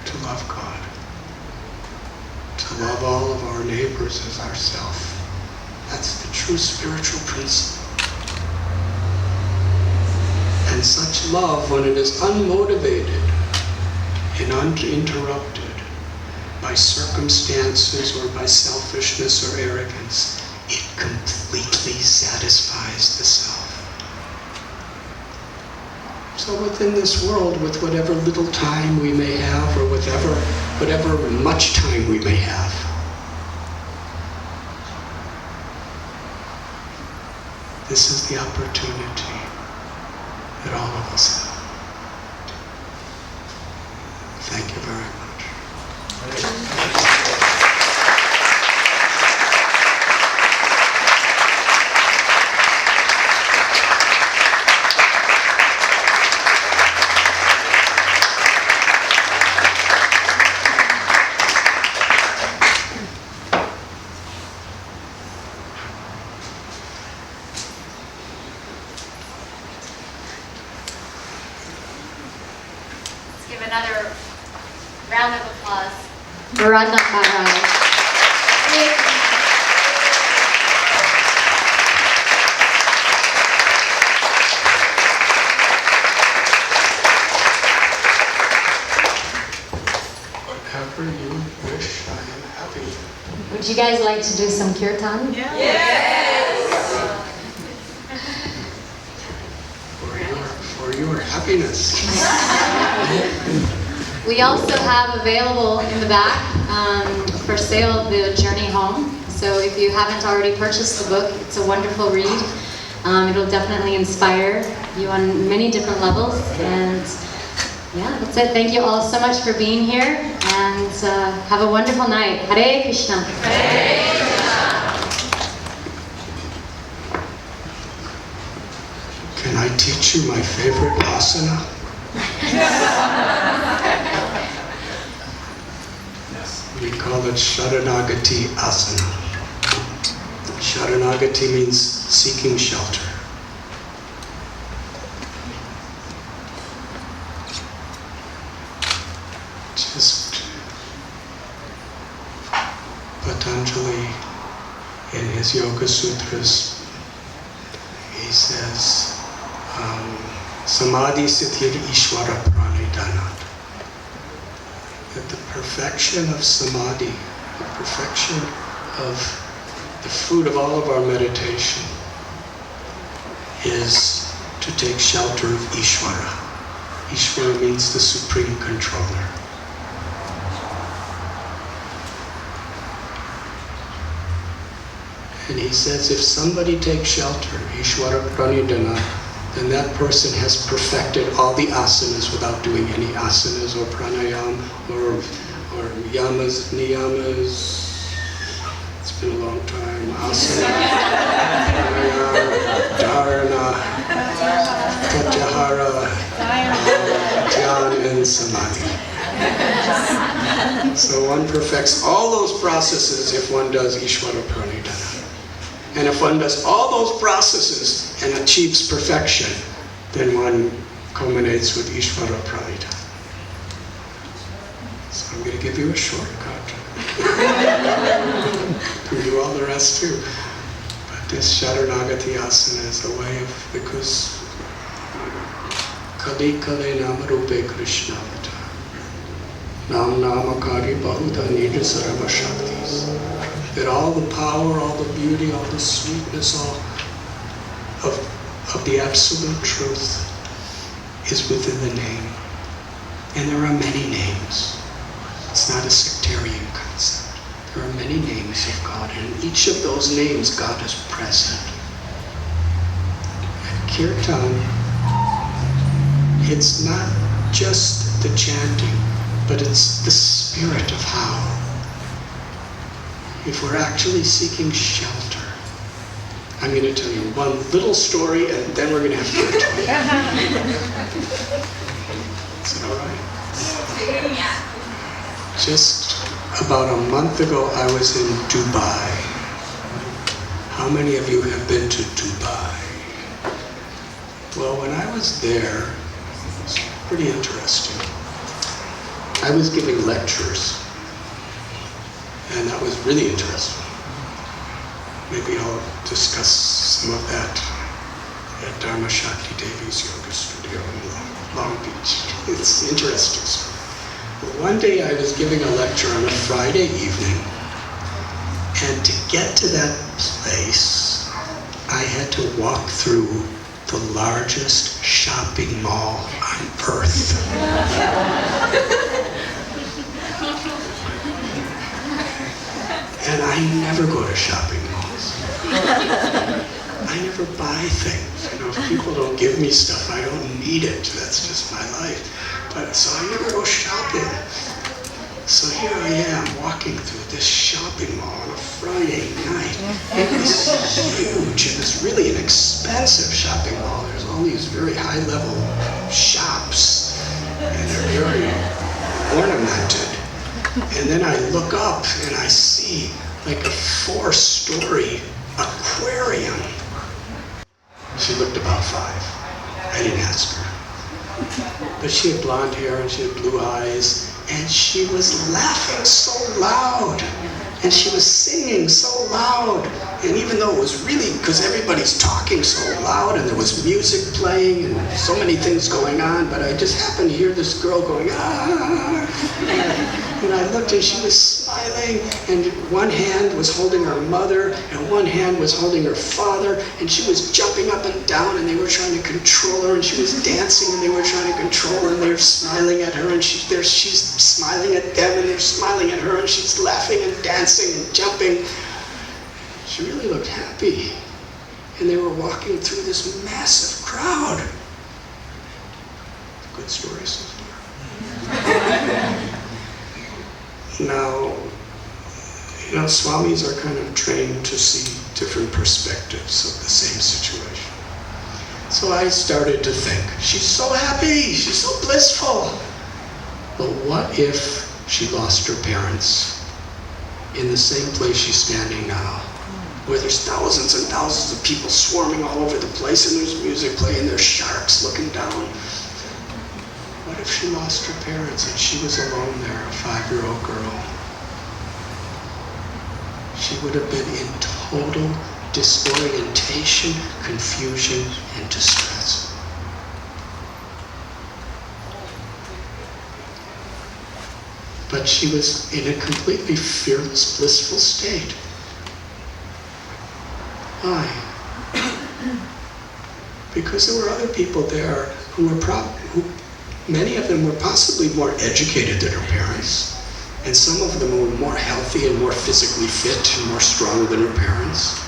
To love God. To love all of our neighbors as ourselves. That's the true spiritual principle. And such love, when it is unmotivated and uninterrupted by circumstances or by selfishness or arrogance, it completely satisfies the self. So within this world, with whatever little time we may have, or whatever much time we may have, this is the opportunity that all of us have. Thank you very much. Give another round of applause. applause. Radhanath Maharaj. Whatever you wish, I am happy. Would you guys like to do some kirtan? For your happiness. We also have available in the back for sale the Journey Home. So if you haven't already purchased the book, it's a wonderful read. It'll definitely inspire you on many different levels. And yeah, that's it. Thank you all so much for being here, and have a wonderful night. Hare Krishna. Hare Can I teach you my favorite asana? We call it Sharanagati asana. Sharanagati means seeking shelter. Just Patanjali in his Yoga Sutras, he says, Samadhi Siddhir Ishvara Pranidhanat. That the perfection of Samadhi, the perfection of the fruit of all of our meditation, is to take shelter of Ishvara. Ishvara means the Supreme Controller. And he says if somebody takes shelter, Ishvara Pranidhana, then that person has perfected all the asanas without doing any asanas or pranayam or yamas, niyamas. It's been a long time. Asana, pranayam, dharana, pratyahara, dhyan, and samadhi. So one perfects all those processes if one does Ishvara Pranidhana. And if one does all those processes and achieves perfection, then one culminates with Ishvara Pranidhana. So I'm going to give you a shortcut. You can do all the rest too. But this Sharanagati asana is a way of, because Kali Kale Namarupe Krishna Vata. Nam Namakari Bahuda Nija Sarva Shaktis. That all the power, all the beauty, all the sweetness, all of the absolute truth is within the name. And there are many names. It's not a sectarian concept. There are many names of God, and in each of those names, God is present. And Kirtan, it's not just the chanting, but it's the spirit of how. If we're actually seeking shelter, I'm going to tell you one little story, and then we're going to have kirtan. Is that all right? Just about a month ago, I was in Dubai. How many of you have been to Dubai? Well, when I was there, it was pretty interesting. I was giving lectures. And that was really interesting. Maybe I'll discuss some of that at Dharma Shakti Devi's yoga studio in Long Beach. It's interesting. Well, one day I was giving a lecture on a Friday evening, and to get to that place, I had to walk through the largest shopping mall on earth. And I never go to shopping malls. I never buy things. You know, if people don't give me stuff, I don't need it. That's just my life. But so I never go shopping. So here I am walking through this shopping mall on a Friday night. It was huge. It was really an expensive shopping mall. There's all these very high-level shops, and they're very ornamented. And then I look up and I see like a 4-story aquarium. She looked about 5. I didn't ask her. But she had blonde hair and she had blue eyes, And she was laughing so loud. And she was singing so loud. And even though it was really, because everybody's talking so loud and there was music playing and so many things going on, but I just happened to hear this girl going, ah. And I looked and she was smiling, and one hand was holding her mother and one hand was holding her father, and she was jumping up and down and they were trying to control her, and she was dancing and they were trying to control her, and they were smiling at her, and she's smiling at them and they're smiling at her, and she's laughing and dancing and jumping. She really looked happy. And they were walking through this massive crowd. Good story so far. Now, Swamis are kind of trained to see different perspectives of the same situation. So I started to think, she's so happy, she's so blissful. But what if she lost her parents in the same place she's standing now, where there's thousands and thousands of people swarming all over the place, and there's music playing, there's sharks looking down. What if she lost her parents and she was alone there, a 5-year-old girl? She would have been in total disorientation, confusion, and distress. But she was in a completely fearless, blissful state. Why? Because there were other people there who many of them were possibly more educated than her parents, and some of them were more healthy and more physically fit and more strong than her parents.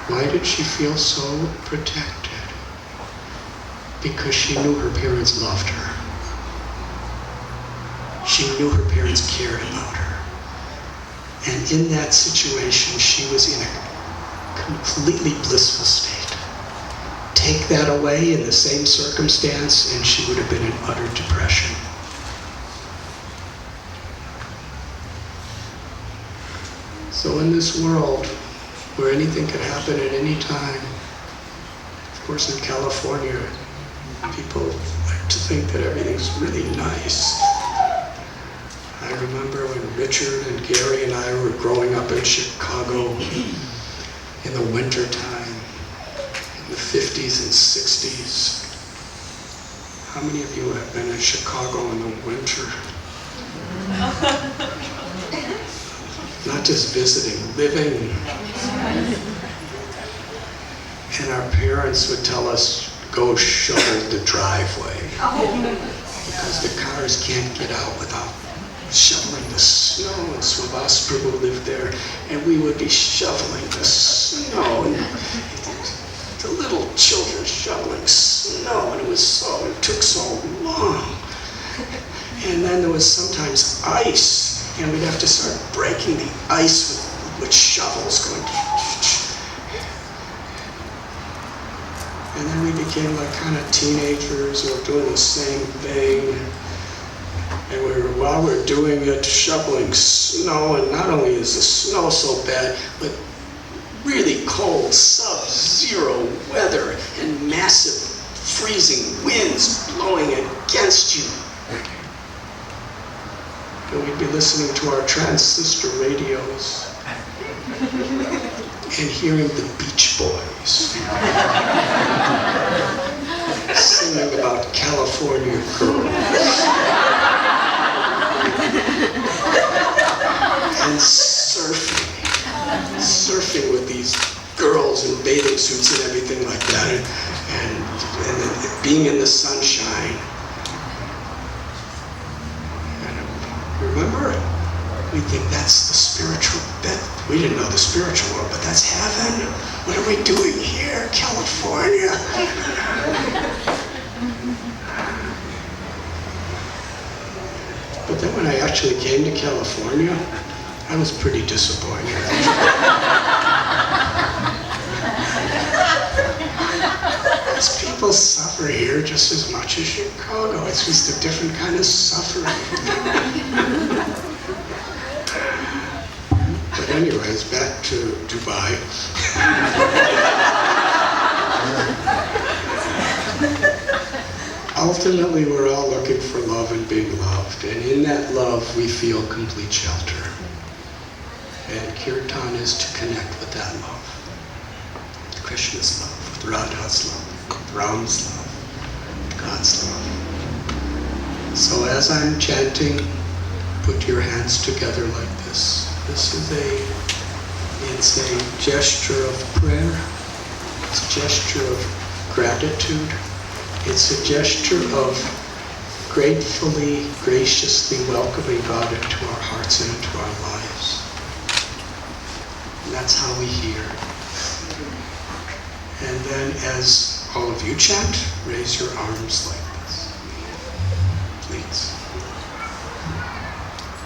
Why did she feel so protected? Because she knew her parents loved her. She knew her parents cared about her. And in that situation, she was in a completely blissful state. Take that away in the same circumstance, and she would have been in utter depression. So in this world, where anything could happen at any time, of course in California, people like to think that everything's really nice. I remember when Richard and Gary and I were growing up in Chicago in the winter time, in the 50s and 60s. How many of you have been in Chicago in the winter? Not just visiting, living. And our parents would tell us, go shovel the driveway. Because the cars can't get out without shoveling the snow. And Swabas Prabhu lived there, and we would be shoveling the snow. And the little children shoveling snow, and it took so long. And then there was sometimes ice, and we'd have to start breaking the ice with shovels going. And then we became like kind of teenagers who were doing the same thing. And while we're doing it, shoveling snow, and not only is the snow so bad, but really cold, sub-zero weather and massive freezing winds blowing against you. And we'd be listening to our transistor radios and hearing the Beach Boys singing about California girls. And surfing with these girls in bathing suits and everything like that, and then being in the sunshine. And remember, we think that's the spiritual bit. We didn't know the spiritual world, but that's heaven. What are we doing here, California? But then when I actually came to California, I was pretty disappointed. These people suffer here just as much as Chicago. It's just a different kind of suffering. But anyways, back to Dubai. ultimately we're all looking for love and being loved, and in that love we feel complete shelter. And kirtan is to connect with that love. Krishna's love, with Radha's love, with Ram's love, with God's love. So as I'm chanting, put your hands together like this. It's a gesture of prayer. It's a gesture of gratitude. It's a gesture of gratefully, graciously welcoming God into our hearts and into our lives. And that's how we hear. And then as all of you chant, raise your arms like this. Please.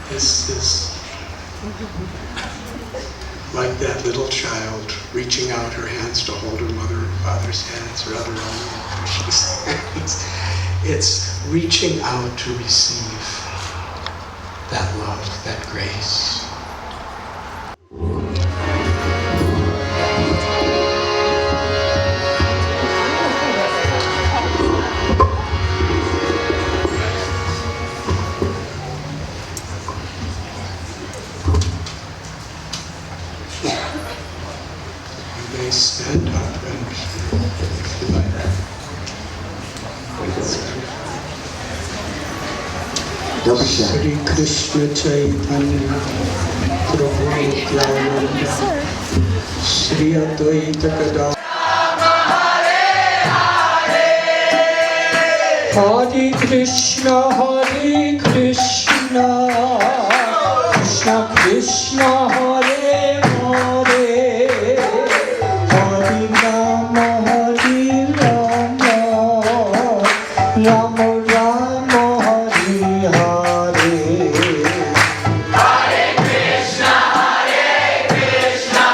This is like that little child reaching out her hands to hold her mother and father's hands, or other Krishna's hands. It's reaching out to receive that love, that grace. Stand up and if you like. Shri Krishna Chaitanya Prabhu Nityananda Shri Advaita Gadadhara Hare Krishna Krishna Krishna Hare Hare Ram Ram Hare Hare Hare Krishna Krishna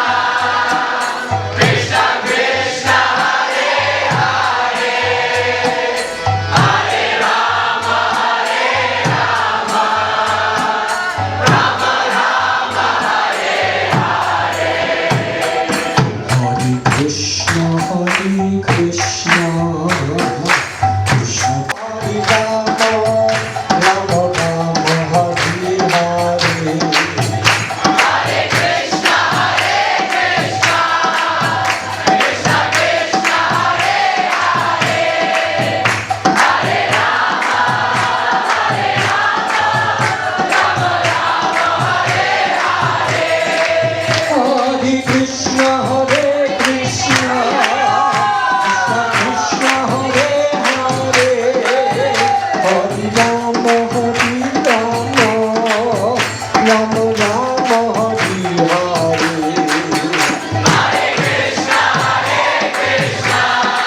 Krishna Hare Hare Hare Rama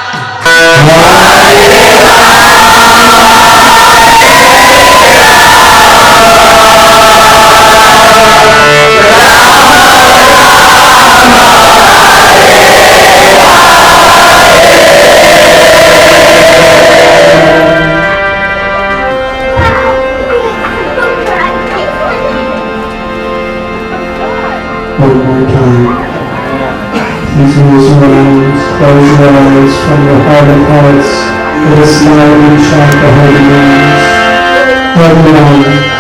Rama Rama Hare Hare Hare Krishna Krishna One more time. Please close your eyes from your heart of hearts. Let us loudly chant the holy names. Radhanath